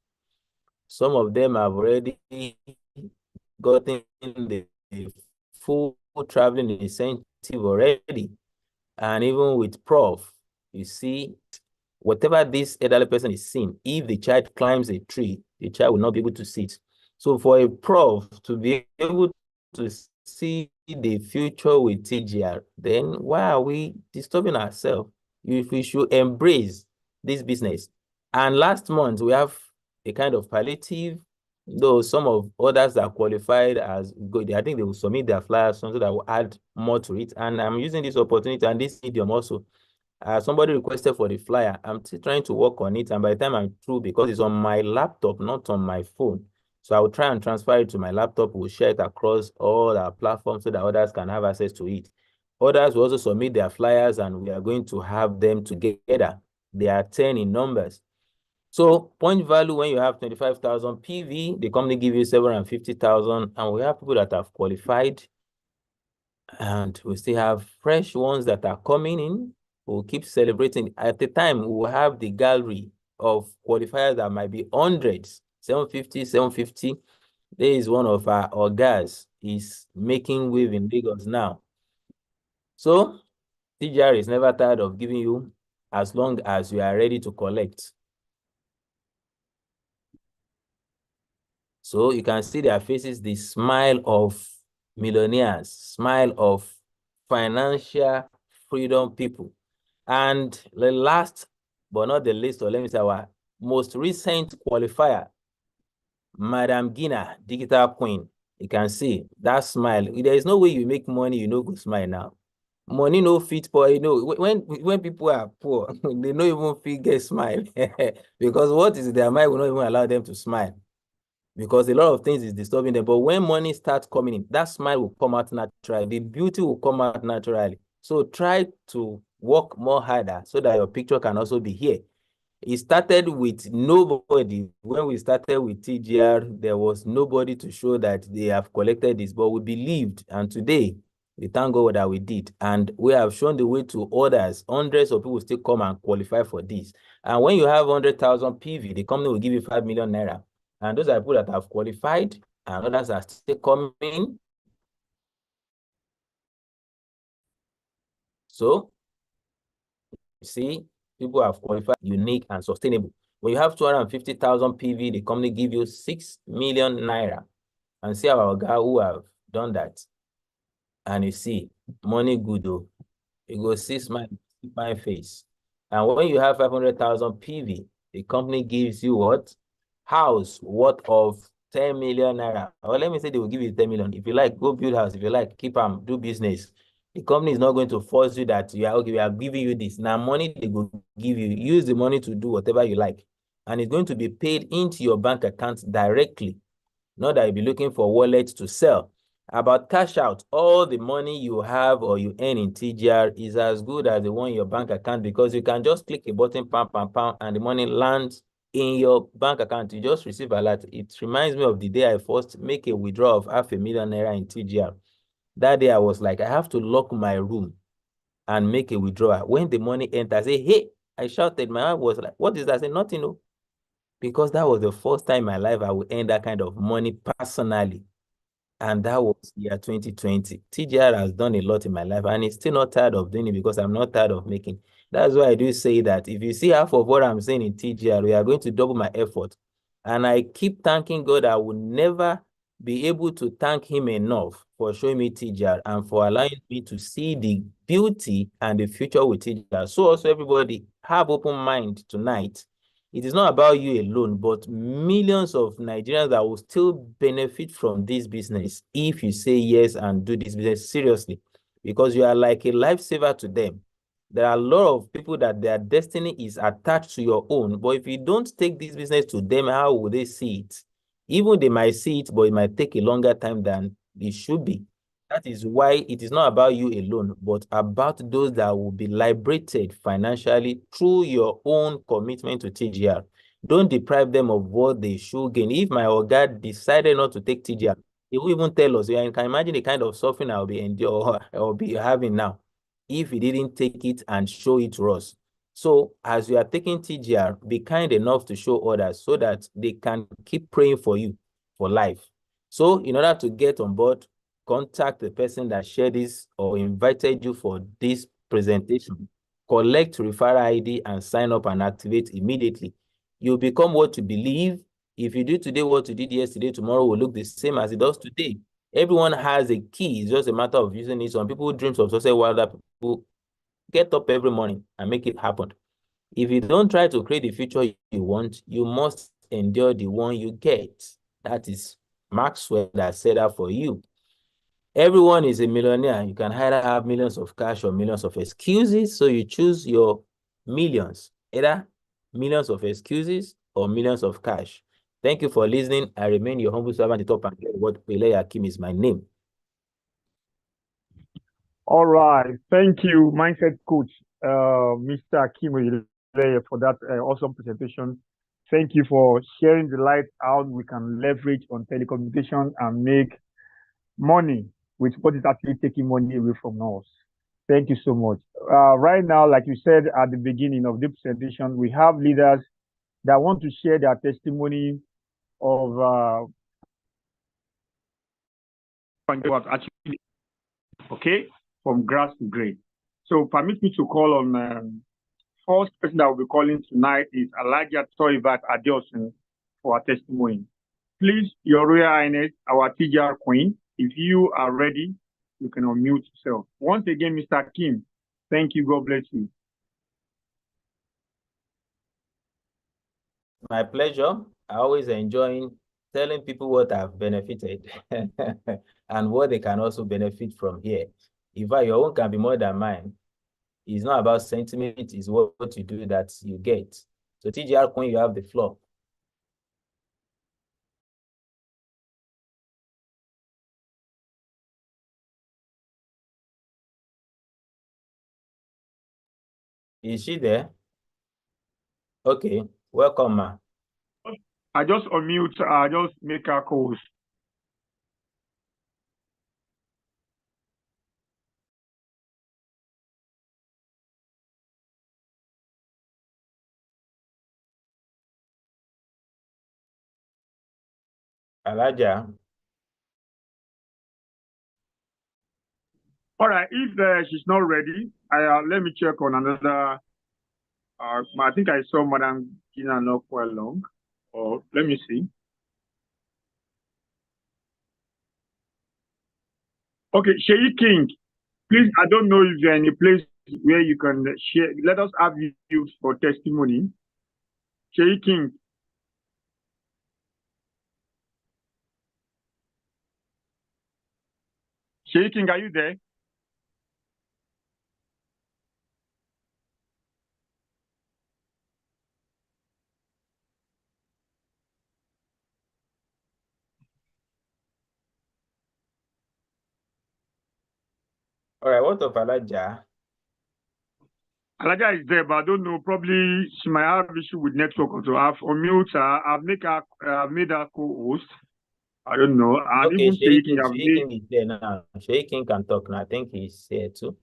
Some of them have already gotten the full traveling incentive already. And even with Prof, you see, whatever this elderly person is seeing, if the child climbs a tree, the child will not be able to see it. So for a Prof to be able to see the future with TGR, then why are we disturbing ourselves? If we should embrace this business. And last month, we have a kind of palliative, though some of others that qualified as good, I think they will submit their flyers, something that will add more to it. And I'm using this opportunity and this medium also. Somebody requested for the flyer. I'm still trying to work on it. And by the time I'm through, because it's on my laptop, not on my phone, so I will try and transfer it to my laptop. We'll share it across all our platforms so that others can have access to it. Others will also submit their flyers, and we are going to have them together. They are 10 in numbers. So point value, when you have 25,000 PV, the company give you 750,000, and we have people that have qualified, and we still have fresh ones that are coming in. We'll keep celebrating. At the time, we'll have the gallery of qualifiers that might be hundreds, 750, 750. There is one of our guys, is making wave in Lagos now. So TGR is never tired of giving you as long as you are ready to collect. So you can see their faces, the smile of millionaires, smile of financial freedom people. And the last but not the least, or let me say our most recent qualifier, Madam Gina, digital queen. You can see that smile. There is no way you make money, you know, go smile now. Money no fit for, you know, when people are poor, they don't even fit get smile. Because what is their mind will not even allow them to smile. Because a lot of things is disturbing them. But when money starts coming in, that smile will come out naturally. The beauty will come out naturally. So try to work more harder so that your picture can also be here. It started with nobody. When we started with TGR, there was nobody to show that they have collected this, but we believed. And today, we thank God that we did. And we have shown the way to others. Hundreds of people still come and qualify for this. And when you have 100,000 PV, the company will give you 5 million naira. And those are people that have qualified, and others are still coming. So, see, people have qualified, unique and sustainable. When you have 250,000 PV, the company give you 6 million naira. And see our guy who have done that. And you see, money good though. You go see my face. And when you have 500,000 PV, the company gives you what? House worth of 10 million naira. Or let me say they will give you 10 million. If you like, go build house. If you like, keep them, do business. The company is not going to force you that you are okay, we are giving you this. Now money they will give you. Use the money to do whatever you like. And it's going to be paid into your bank account directly. Not that you'll be looking for wallets to sell. About cash out, all the money you have or you earn in TGR is as good as the one in your bank account, because you can just click a button, pam, pam, pam, and the money lands in your bank account. You just receive a lot. It reminds me of the day I first make a withdrawal of 500,000 naira in TGR. That day I was like, I have to lock my room and make a withdrawal. When the money entered, I say, hey, I shouted. My wife was like, what is that? I said, nothing, no. Because that was the first time in my life I would earn that kind of money personally. And that was year 2020. TGR has done a lot in my life, and it's still not tired of doing it because I'm not tired of making. That's why I do say that if you see half of what I'm saying in TGR, we are going to double my effort. And I keep thanking God. I will never be able to thank him enough for showing me TGR and for allowing me to see the beauty and the future with TGR. So also everybody have open mind tonight. It is not about you alone, but millions of Nigerians that will still benefit from this business if you say yes and do this business seriously, because you are like a lifesaver to them. There are a lot of people that their destiny is attached to your own, but if you don't take this business to them, how will they see it? Even they might see it, but it might take a longer time than it should be. That is why it is not about you alone, but about those that will be liberated financially through your own commitment to TGR. Don't deprive them of what they should gain. If my Oga decided not to take TGR, he will even tell us. You can imagine the kind of suffering I'll be having now if he didn't take it and show it to us. So as you are taking TGR, be kind enough to show others so that they can keep praying for you for life. So in order to get on board, contact the person that shared this or invited you for this presentation, collect referral ID and sign up and activate immediately. You become what you believe. If you do today what you did yesterday, tomorrow will look the same as it does today. Everyone has a key. It's just a matter of using it. Some people dreams of success while other people get up every morning and make it happen. If you don't try to create the future you want, you must endure the one you get. That is Maxwell that said that for you. Everyone is a millionaire. You can either have millions of cash or millions of excuses. So you choose your millions, either millions of excuses or millions of cash. Thank you for listening. I remain your humble servant, the top and what Pele Akim is my name. All right. Thank you, Mindset Coach, Mr. Akim Oyeleye, for that awesome presentation. Thank you for sharing the light how we can leverage on telecommunication and make money with what is actually taking money away from us. Thank you so much. Right now, like you said at the beginning of the presentation, we have leaders that want to share their testimony of actually, okay, from grass to grace. So permit me to call on first person that will be calling tonight is Elijah Toivat Adeosun for our testimony. Please, Your Royal Highness, our TGR Queen, if you are ready, you can unmute yourself. Once again, Mr. Kim, Thank you. God bless you. My pleasure. I always enjoy telling people what I've benefited and what they can also benefit from here. In fact, your own can be more than mine. It's not about sentiment, it's what you do that you get. So TGR Queen, you have the floor. Is she there? Okay, welcome, ma. I just unmute, just make her calls. Alaja. All right, if she's not ready, let me check on another. I think I saw Madam Gina not quite long. Or let me see. Okay, Sheyi King, please, I don't know if there any place where you can share. Let us have you for testimony. Sheyi King. Sheyi King, are you there? All right, what of Alaja? Alaja is there, but I don't know. Probably she might have issue with network. So I've unmute her. I've made her co-host. I don't know. And Okay, even Sheyi King, King is there now. Sheyi King can talk now. I think he's here too.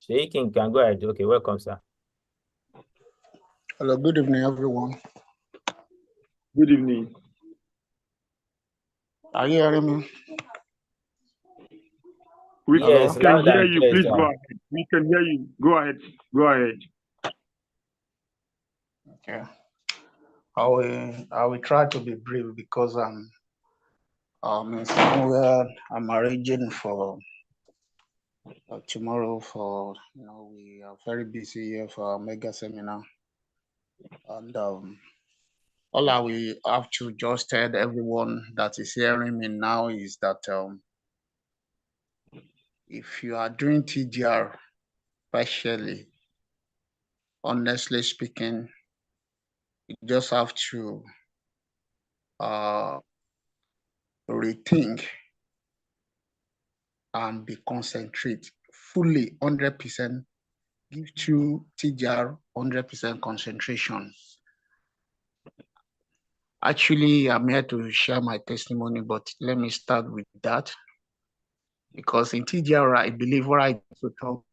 Sheyi King can go ahead. Okay, welcome, sir. Hello, good evening, everyone. Good evening. Are you hearing me? We Yes, can loud hear and you. clear, Please sir. go ahead. We can hear you. Go ahead. Go ahead. Okay. I will try to be brief because I'm in somewhere I'm arranging for tomorrow for we are very busy here for our mega seminar, and all I will have to just tell everyone that is hearing me now is that if you are doing TGR, especially, honestly speaking, you just have to rethink and be concentrate fully 100%, give to TGR 100% concentration. Actually, I'm here to share my testimony, but let me start with that. Because in TGR, I believe what I to talk.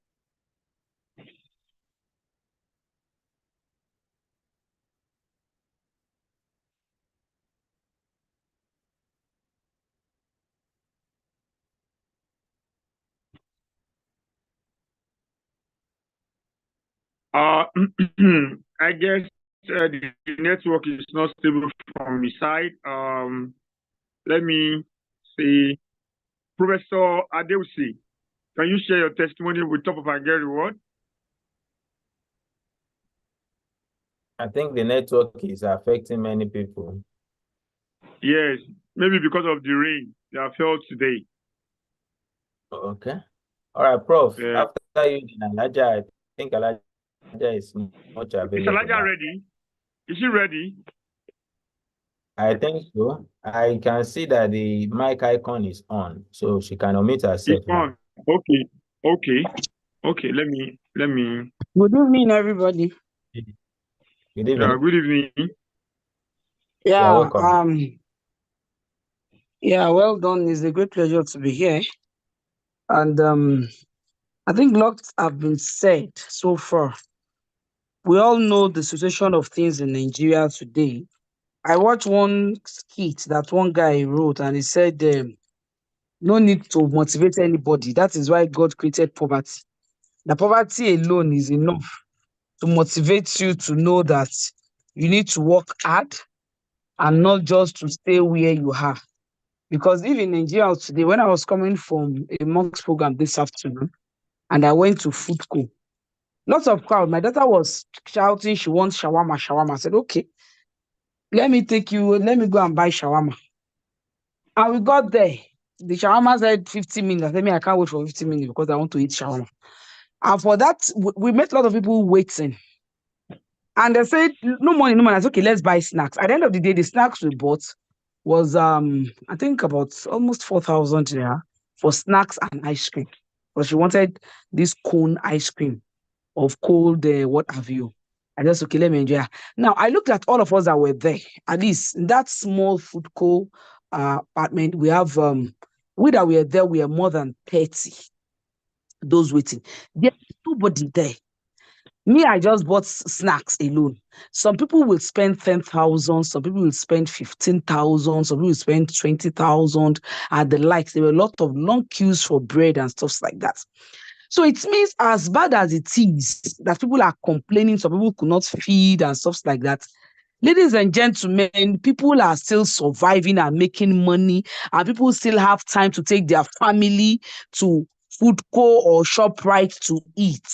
I guess the network is not stable from my side. Let me see. Professor Adeusi, can you share your testimony with Top of Agari Reward? I think the network is affecting many people. Yes, maybe because of the rain that fell today. Okay. All right, Prof. Yeah. After you, Alaja, I think Alaja is much available. Is Alaja ready? Is she ready? I think so. I can see that the mic icon is on, so she can unmute herself It's on. Okay. Okay. Let me. Good evening, everybody. Good evening. Good evening. Yeah, welcome. Well done. It's a great pleasure to be here. And I think lots have been said so far. We all know the situation of things in Nigeria today. I watched one skit that one guy wrote, and he said, no need to motivate anybody. That is why God created poverty. The poverty alone is enough to motivate you to know that you need to work hard and not just to stay where you are. Because even in Nigeria today, when I was coming from a monks program this afternoon, and I went to food court, lots of crowd. My daughter was shouting, she wants shawarma, shawarma. I said, okay, let me go and buy shawarma. And we got there. The shawarma said 50 minutes. I said, I can't wait for 50 minutes because I want to eat shawarma. And for that, we met a lot of people waiting. And they said, no money, no money. I said, okay, let's buy snacks. At the end of the day, the snacks we bought was, I think about almost 4,000 naira for snacks and ice cream. Because she wanted this cone ice cream of cold, what have you. I just, okay, let me enjoy. Now, I looked at all of us that were there. At least in that small food court apartment, we have, we that were there, we are more than 30. Those waiting. There's nobody there. Me, I just bought snacks alone. Some people will spend 10,000, some people will spend 15,000, some people will spend 20,000 and the likes. There were a lot of long queues for bread and stuff like that. So it means as bad as it is that people are complaining, some people could not feed and stuff like that. Ladies and gentlemen, people are still surviving and making money, and people still have time to take their family to food court or ShopRite to eat.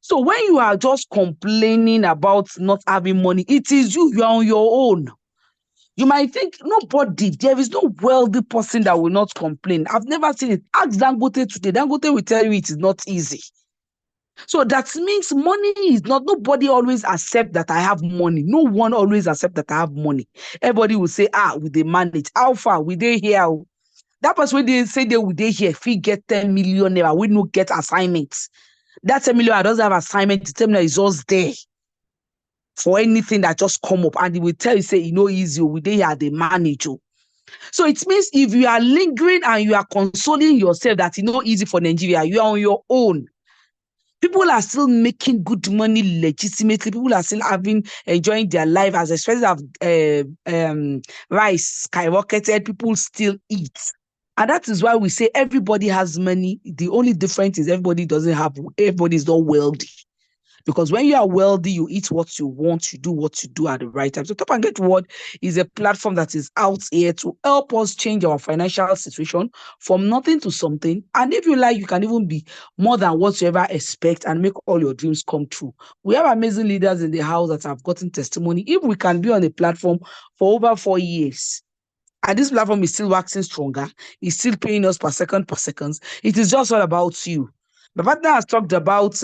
So when you are just complaining about not having money, it is you are on your own. You might think there is no wealthy person that will not complain. I've never seen it. Ask Dangote today. Dangote will tell you it is not easy. So that means money is not, nobody always accept that I have money. No one always accept that I have money. Everybody will say, we they manage. How far? We they here? That person when they say they will they here, if we get 10 million naira, we no get assignments. That 10 million doesn't have assignment, the 10 million is just there for anything that just come up. And he will tell you, say, easy, we they here, they manage you. So it means if you are lingering and you are consoling yourself that it's not easy for Nigeria, you are on your own. People are still making good money legitimately. People are still enjoying their life as expenses of rice skyrocketed. People still eat. And that is why we say everybody has money. The only difference is everybody is not wealthy. Because when you are wealthy, you eat what you want, you do what you do at the right time. So Top and Get Reward is a platform that is out here to help us change our financial situation from nothing to something. And if you like, you can even be more than what you ever expect and make all your dreams come true. We have amazing leaders in the house that have gotten testimony. If we can be on a platform for over 4 years, and this platform is still waxing stronger, it's still paying us per second, it is just all about you. My partner has talked about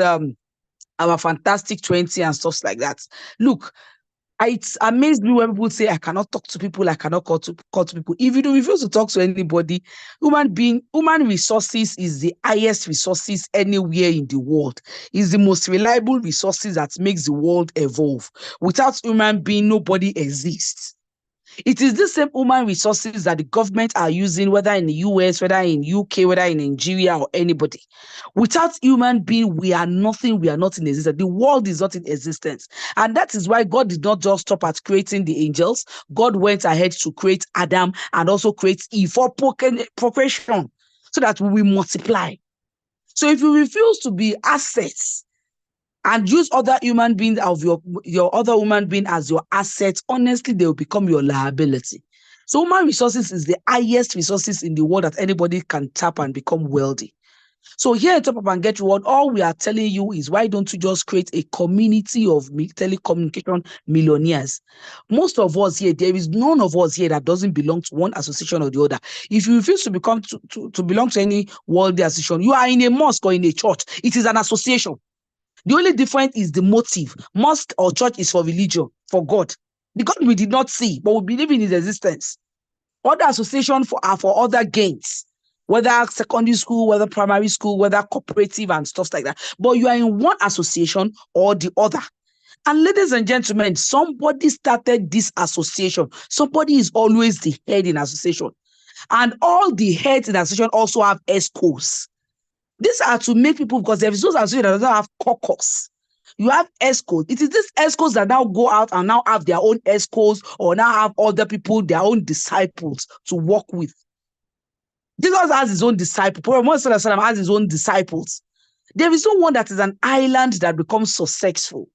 our fantastic 20 and stuff like that. Look, it's amazed me when people say I cannot talk to people, I cannot call to people. If you refuse to talk to anybody, human resources is the highest resources anywhere in the world. It's the most reliable resources that makes the world evolve. Without human being, nobody exists. It is the same human resources that the government are using, whether in the US, whether in UK, whether in Nigeria or anybody. Without human being, we are nothing. We are not in existence. The world is not in existence. And that is why God did not just stop at creating the angels. God went ahead to create Adam and also create Eve for procreation so that we will multiply. So if you refuse to be assets and use other human beings of your other human being as your assets, honestly, they will become your liability. So human resources is the highest resources in the world that anybody can tap and become wealthy. So here at Top Up and Get Reward, all we are telling you is why don't you just create a community of telecommunication millionaires? Most of us here, there is none of us here that doesn't belong to one association or the other. If you refuse to belong to any worldly association, you are in a mosque or in a church. It is an association. The only difference is the motive. Mosque or church is for religion, for God. The God we did not see, but we believe in his existence. Other associations are for other gains, whether secondary school, whether primary school, whether cooperative and stuff like that. But you are in one association or the other. And ladies and gentlemen, somebody started this association. Somebody is always the head in association. And all the heads in association also have ESCOs. These are to make people, because there is those associations that doesn't have caucus. You have ESCOs. It is these ESCOs that now go out and now have their own ESCOs or now have other people, their own disciples to work with. Jesus has his own disciples. Prophet Muhammad has his own disciples. There is no one that is an island that becomes successful.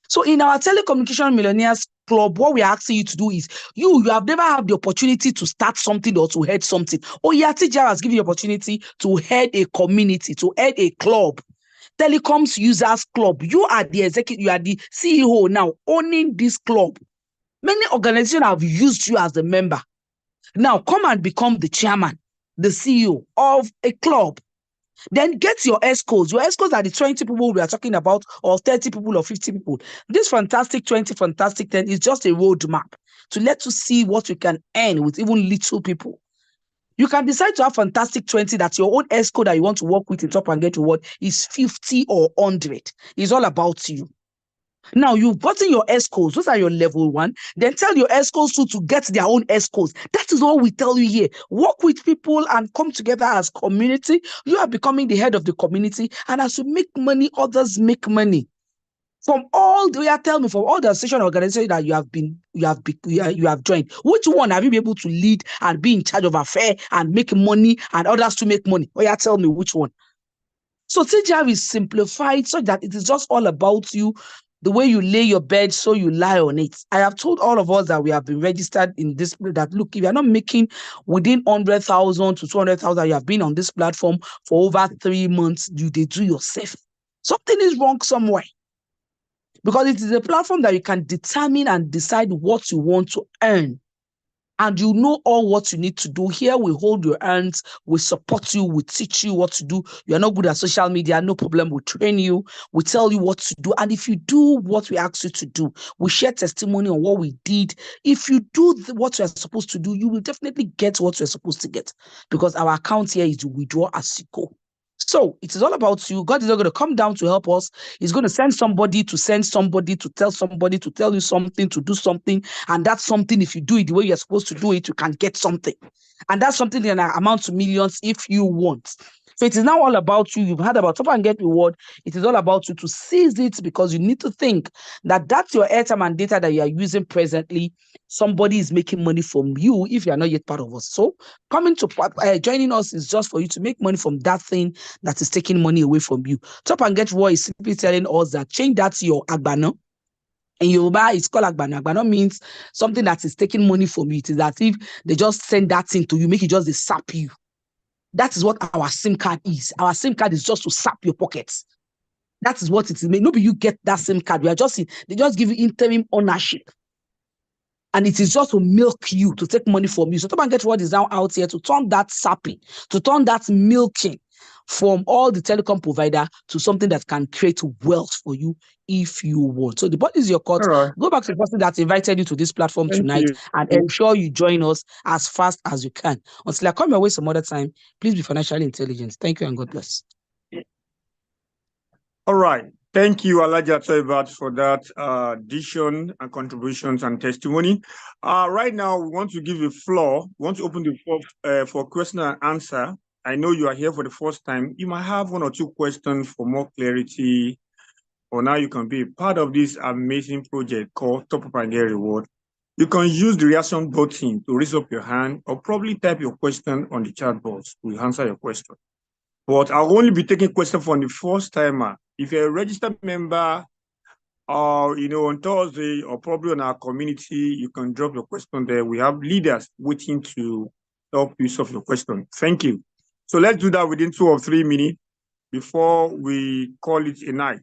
So in our Telecommunication Millionaires Club, what we're asking you to do is, you have never had the opportunity to start something or to head something. Oh yeah, TGR has given you opportunity to head a community, to head a club. Telecoms Users Club. You are the executive, you are the CEO now, owning this club. Many organizations have used you as a member. Now come and become the chairman, the CEO of a club. Then get your ESCOs. Your ESCOs are the 20 people we are talking about, or 30 people or 50 people. This Fantastic 20, Fantastic 10 is just a roadmap to let you see what you can earn with even little people. You can decide to have Fantastic 20 that your own ESCO that you want to work with in Top and Get Reward is 50 or 100. It's all about you. Now you've gotten your ESCOs, those are your level 1. Then tell your ESCOs to get their own ESCOs. That is all we tell you here. Work with people and come together as community. You are becoming the head of the community, and as you make money, others make money. From all the way, tell me, from all the association organizations that you have joined, which one have you been able to lead and be in charge of affair and make money and others to make money? Oh yeah, tell me which one. So TGR is simplified so that it is just all about you. The way you lay your bed, so you lie on it. I have told all of us that we have been registered in this, that look, if you are not making within 100,000 to 200,000, you have been on this platform for over 3 months, you do yourself. Something is wrong somewhere. Because it is a platform that you can determine and decide what you want to earn. And you know all what you need to do. Here we hold your hands, we support you, we teach you what to do. You are not good at social media, no problem, we train you, we tell you what to do. And if you do what we ask you to do, we share testimony on what we did. If you do what you are supposed to do, you will definitely get what you are supposed to get. Because our account here is to withdraw as you go. So it is all about you. God is not going to come down to help us. He's going to send somebody to tell somebody to tell you something, to do something. And that's something, if you do it the way you're supposed to do it, you can get something. And that's something that amounts to millions if you want. So it is now all about you. You've heard about Top and Get Reward. It is all about you to seize it, because you need to think that that's your airtime and data that you are using presently. Somebody is making money from you if you are not yet part of us. So coming to joining us is just for you to make money from that thing that is taking money away from you. Top and Get Reward is simply telling us that change that to your agbano. In Yoruba, it's called agbano. Agbano means something that is taking money from you. It is that if they just send that thing to you, make it just sap you. That is what our SIM card is. Our SIM card is just to sap your pockets. That is what it is. Maybe you get that SIM card. They just give you interim ownership. And it is just to milk you, to take money from you. So Top and Get Reward is now out here to turn that sapping, to turn that milking from all the telecom provider to something that can create wealth for you if you want. So the ball is your court. All right. Go back to the person that invited you to this platform Thank tonight you. and ensure you join us as fast as you can. Until I come your way some other time, please be financially intelligent. Thank you and God bless. All right. Thank you, Alhaji Atoibat, for that addition and contributions and testimony. Right now, we want to give the floor. We want to open the floor for question and answer. I know you are here for the first time. You might have 1 or 2 questions for more clarity, or now you can be a part of this amazing project called Top Up and Get Reward. You can use the reaction button to raise up your hand, or probably type your question on the chat box. We'll answer your question. But I'll only be taking questions from the first timer. If you're a registered member, on Thursday, or probably on our community, you can drop your question there. We have leaders waiting to help you solve your question. Thank you. So let's do that within 2 or 3 minutes before we call it a night.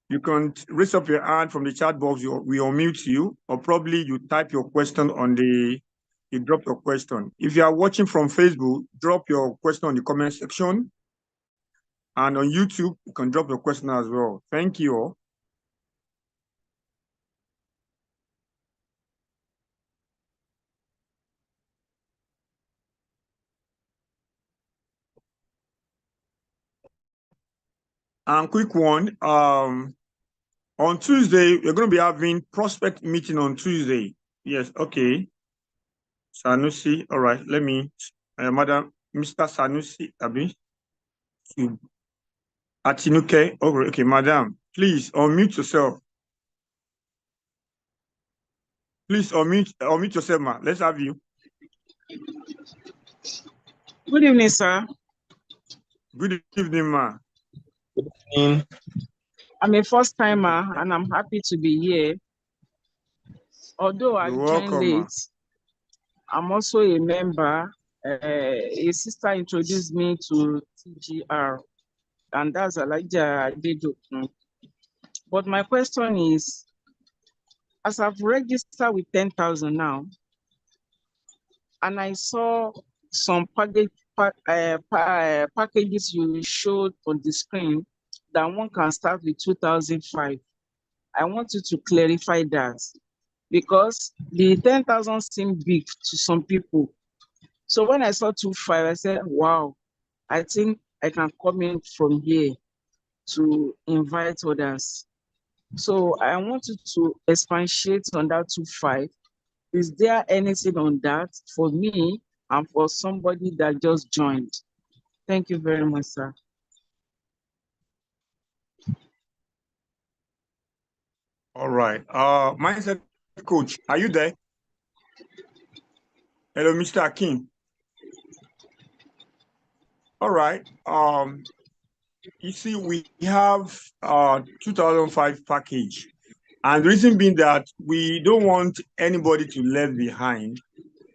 You can raise up your hand from the chat box. We unmute you, or probably you type your question you drop your question. If you are watching from Facebook, drop your question on the comment section. And on YouTube, you can drop your question as well. Thank you all. And quick one, on Tuesday, we're going to be having prospect meeting on Tuesday. Yes, okay. Sanusi, all right, let me, Madam, Mr. Sanusi, Abi, Atinuke, okay, Madam, please unmute yourself. Please unmute yourself, ma. Let's have you. Good evening, sir. Good evening, ma. Good evening. I'm a first timer and I'm happy to be here. Although I You're joined welcome, ma. late, I'm also a member. A sister introduced me to TGR, and that's Elijah Adedokun. But my question is, as I've registered with 10,000 now, and I saw some packages you showed on the screen that one can start with 2005. I want you to clarify that because the 10,000 seemed big to some people. So when I saw 25, I said, wow, I think I can come in from here to invite others. So I want you to expatiate on that 25. Is there anything on that for me and for somebody that just joined? Thank you very much, sir. All right. Mindset coach, are you there? Hello, Mr. Akin. All right. You see, we have 2005 package, and the reason being that we don't want anybody to left behind.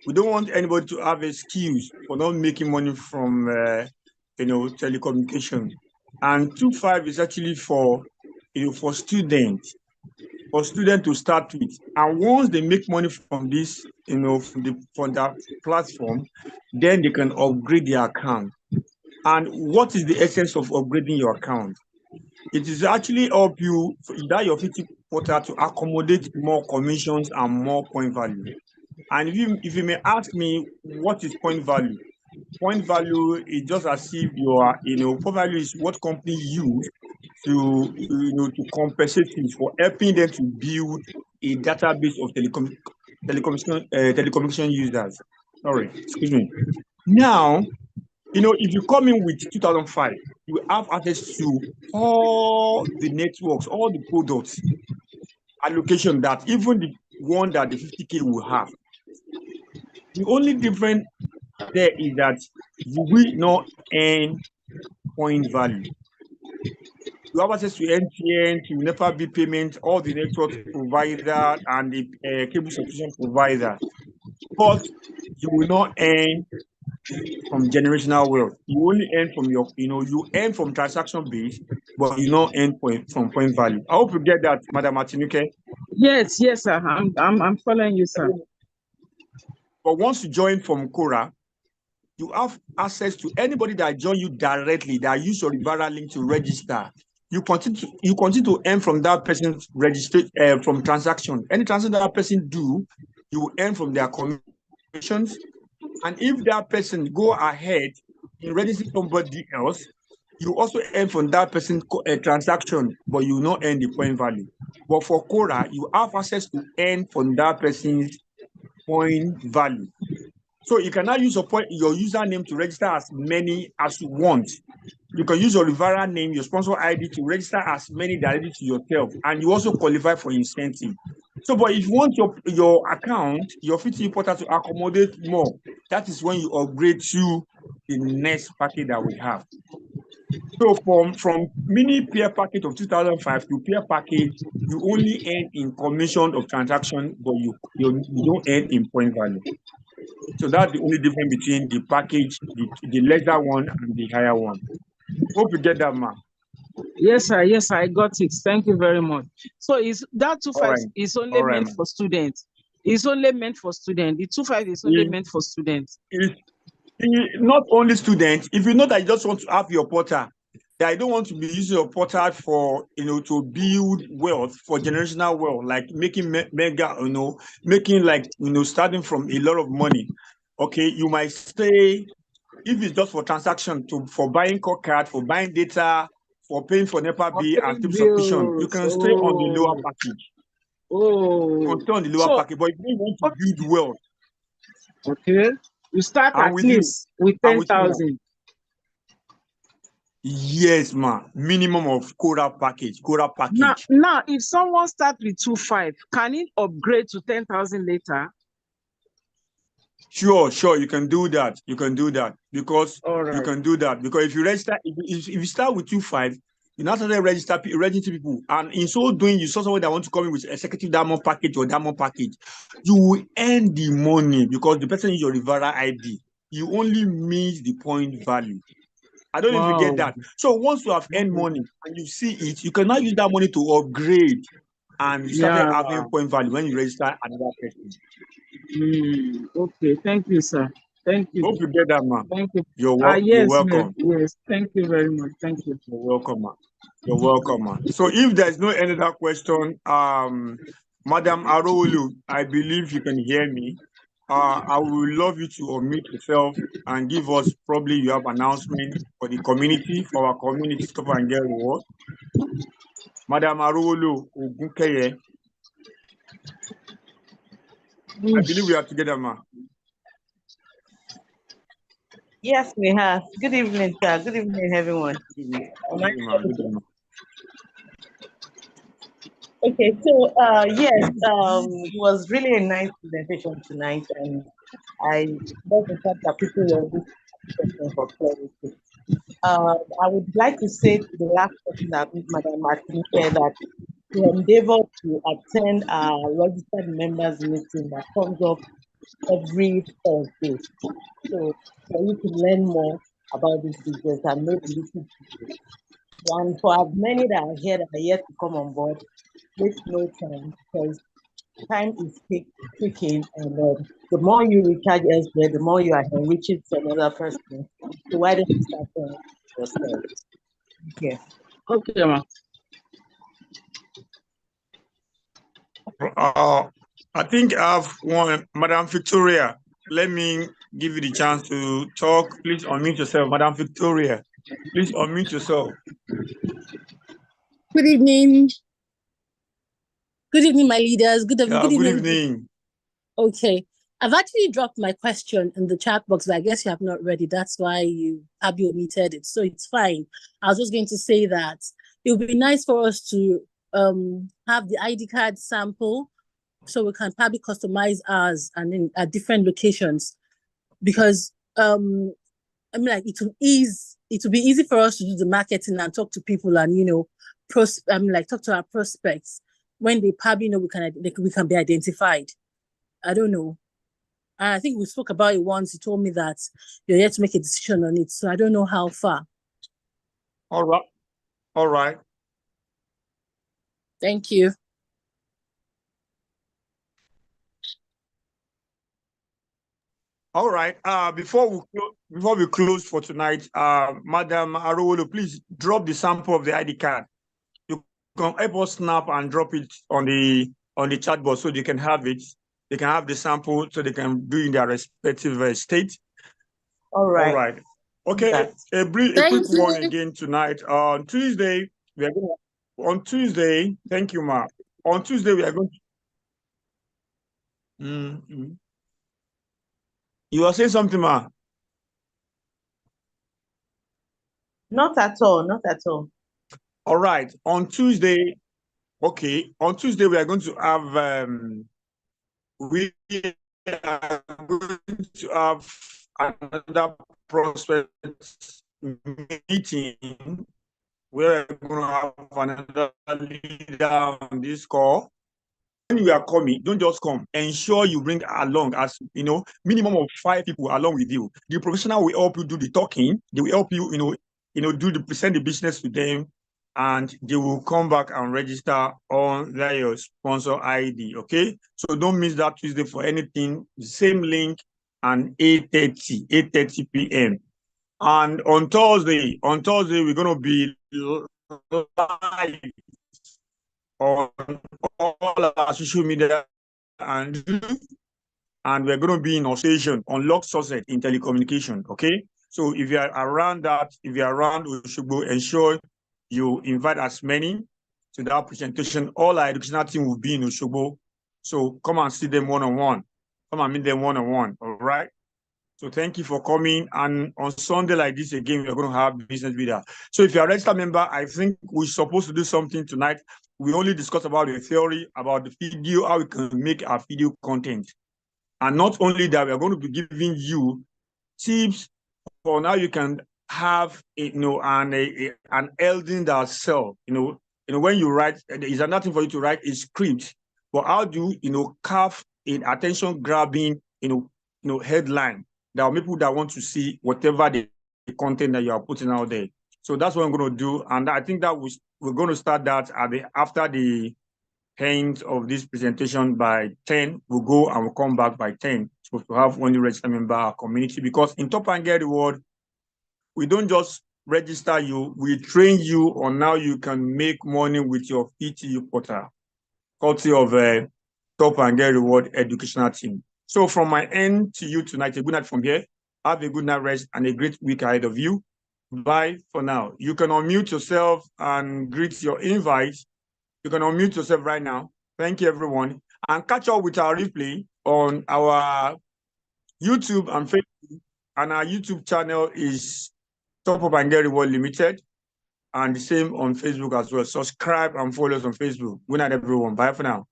We don't want anybody to have excuse for not making money from telecommunication. And 25 is actually for for students to start with. And once they make money from this, from that platform, then they can upgrade their account. And what is the essence of upgrading your account? It is actually help you that your 50 portal to accommodate more commissions and more point value. And if you may ask me, what is point value? Point value is just as if you are, point value is what company use to, to compensate you for helping them to build a database of telecommunication users. Sorry, excuse me. Now, if you come in with 2005, you have access to all the networks, all the products, allocation that even the one that the 50K will have. The only difference there is that you will not earn point value. You have access to MTN, to NEPA bill payment, all the network provider and the cable subscription provider, but you will not earn from generational wealth. You only earn from your, you earn from transaction base, but you not earn from point value. I hope you get that, Madam Martinuke. Yes, sir. I'm following you, sir. But once you join from Quora, you have access to anybody that join you directly, that use your referral link to register. You continue to earn from that person's registration from transaction. Any transaction that person do, you earn from their commissions. And if that person go ahead in registering somebody else, you also earn from that person's transaction, but you not earn the point value. But for Quora, you have access to earn from that person's point value. So you cannot use your username to register as many as you want. You can use your referral name, your sponsor ID to register as many directly to yourself, and you also qualify for incentive. So, but if you want your account, your 50 portal to accommodate more, that is when you upgrade to the next package that we have. So from mini peer package of 2005 to peer package, you only earn in commission of transaction, but you don't earn in point value. So that's the only difference between the package, the lesser one and the higher one. Hope you get that, man. Yes, sir. Yes, I got it. Thank you very much. So is that 25 is only meant for students? It's only meant for students. The 25 is only meant for students. It's not only students. If you know that you just want to have your portal, that I don't want to be using your portal for to build wealth, for generational wealth, like making mega, making like starting from a lot of money. Okay, you might say, if it's just for transaction, for buying core card, for buying data, for paying for NEPA bill and tip subscription, you can stay on the lower package. You can stay on the lower package, but if you want to build wealth, okay, you start at least with 10,000. Yes, ma. Minimum of Quora package. Now, if someone starts with 25, can it upgrade to 10,000 later? Sure, you can do that. You can do that because you can do that because if you register, if you start with 25, You now started registering people, and in so doing, you saw someone that want to come in with executive diamond package or diamond package. You will earn the money because the person is your Rivera ID. You only miss the point value. I don't know if you get that. So once you have earned money and you see it, you can now use that money to upgrade, and you started having point value when you register another person. Okay, thank you, sir. Thank you. Hope you get that, man. Thank you. You're Yes, welcome. yes. Thank you very much. Thank you. You're welcome, man. You're welcome, man. So if there's no any other question, Madam Arowolu, I believe you can hear me. I would love you to unmute yourself and give us probably you have announcement for the community, for our community Stop and Get Reward. Madam Arowolu Ogunkeye. I believe we are together, ma. Yes, we have. Good evening, sir. Good evening, everyone. Good evening, ma. Good evening. Okay, so yes, it was really a nice presentation tonight, and I love the fact that people were looking for clarity. I would like to say to the last person that Madam Martin said that to endeavor to attend our registered members meeting that comes up every Thursday. So for you to learn more about this business and make little people. And for as many that are here that are yet to come on board, waste no time because time is ticking, and the more you recharge elsewhere, the more you are enriching to another person. So why don't you start from yourself? Okay. Okay, ma'am. I think I have one, Madam Victoria. Let me give you the chance to talk. Please unmute yourself, Madam Victoria. Please unmute yourself. Good evening. Good evening, my leaders. Good evening. Good evening. Okay. I've actually dropped my question in the chat box, but I guess you have not read it. That's why you have omitted it. So it's fine. I was just going to say that it would be nice for us to have the ID card sample so we can probably customize ours and then at different locations. Because I mean, like it will be easy for us to do the marketing and talk to people and talk to our prospects when they probably know we can be identified. I don't know. I think we spoke about it once. You told me that you're yet to make a decision on it, so I don't know how far. All right. All right. Thank you. All right. Before we close for tonight, Madam Arowolu, please drop the sample of the ID card. You can help us snap and drop it on the chat box so they can have it. They can have the sample so they can do in their respective state. All right. All right. Okay. A quick one again tonight. On Tuesday, we are going to, on Tuesday, thank you, Ma. On Tuesday, we are going to. You are saying something, Ma? Not at all. Not at all. All right. On Tuesday, okay. On Tuesday, we are going to have another prospect meeting where we're going to have another leader on this call. When you are coming, don't just come. Ensure you bring along, as you know, minimum of 5 people along with you. The professional will help you do the talking. They will help you, present the business to them, and they will come back and register on your sponsor ID. Okay, so don't miss that Tuesday for anything. Same link and 8:30 p.m. And on Thursday, we're gonna be live on all our social media, and we're going to be in our station on Lock Sussex in telecommunication. Okay, so if you are around Osogbo, ensure you invite as many to that presentation. All our educational team will be in Osogbo, so come and see them one-on-one. Come and meet them one-on-one. All right. So thank you for coming. And on Sunday like this again, we're going to have business leader. So if you're a registered member, I think we're supposed to do something tonight. We only discussed about the theory, about the video, how we can make our video content. And not only that, we're going to be giving you tips for how you can have an elding ourselves. When you write, there is nothing for you to write a script, but how do you carve an attention grabbing headline that are people that want to see whatever the content that you are putting out there. So that's what I'm going to do, and I think that we're going to start that after the end of this presentation by 10. We'll go and we'll come back by 10. So to have only registered member community, because in Top and Get Reward, we don't just register you, we train you on how you can make money with your PTU portal, courtesy of Top and Get Reward educational team. So from my end to you tonight, a good night from here. Have a good night rest and a great week ahead of you. Bye for now. You can unmute yourself and greet your invite. You can unmute yourself right now. Thank you, everyone. And catch up with our replay on our YouTube and Facebook. And our YouTube channel is Top Up and Get Reward Limited. And the same on Facebook as well. Subscribe and follow us on Facebook. Good night, everyone. Bye for now.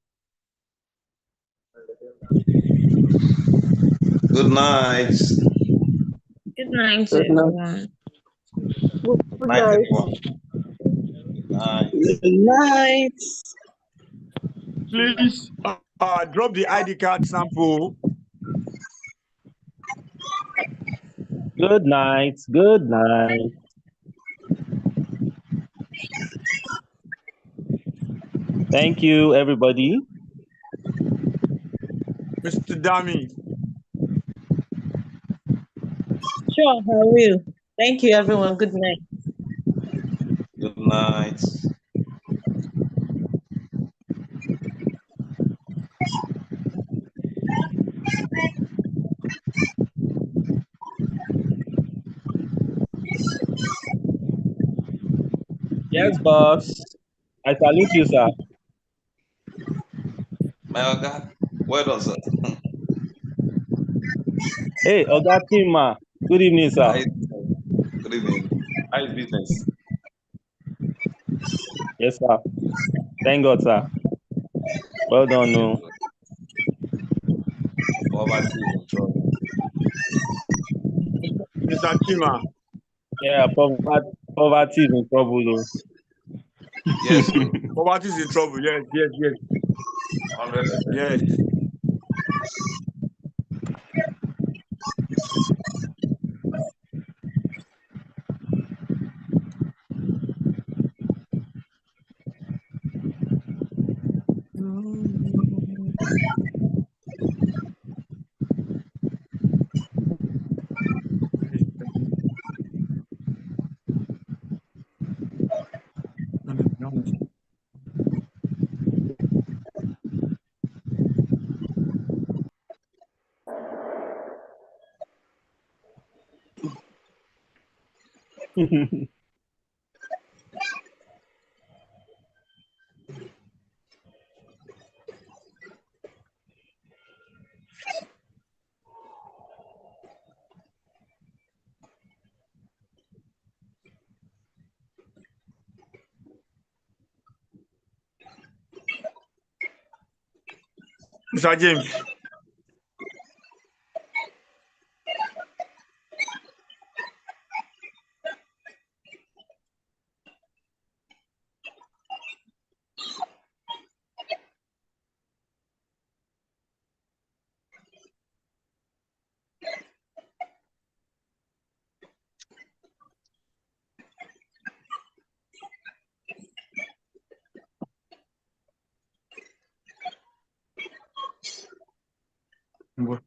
Good night. Good night, Good night. everyone. Good night, everyone. Good night. Good night. Please drop the ID card sample. Good night. Good night. Thank you, everybody. Mr. Dami. Sure, I will. Thank you, everyone. Good night. Good night. Yes, boss. I salute you, sir. My Oga, well done, sir. Hey, Oga Tima. Good evening, sir. Good evening. How is business? Yes, sir. Thank God, sir. Well done, no. Poverty is in trouble. Mr. Chima. Yeah, poverty is in trouble, though. Yes, sir. Poverty is in trouble. Yes, yes, yes. 100%. Yes. Mr. James. What?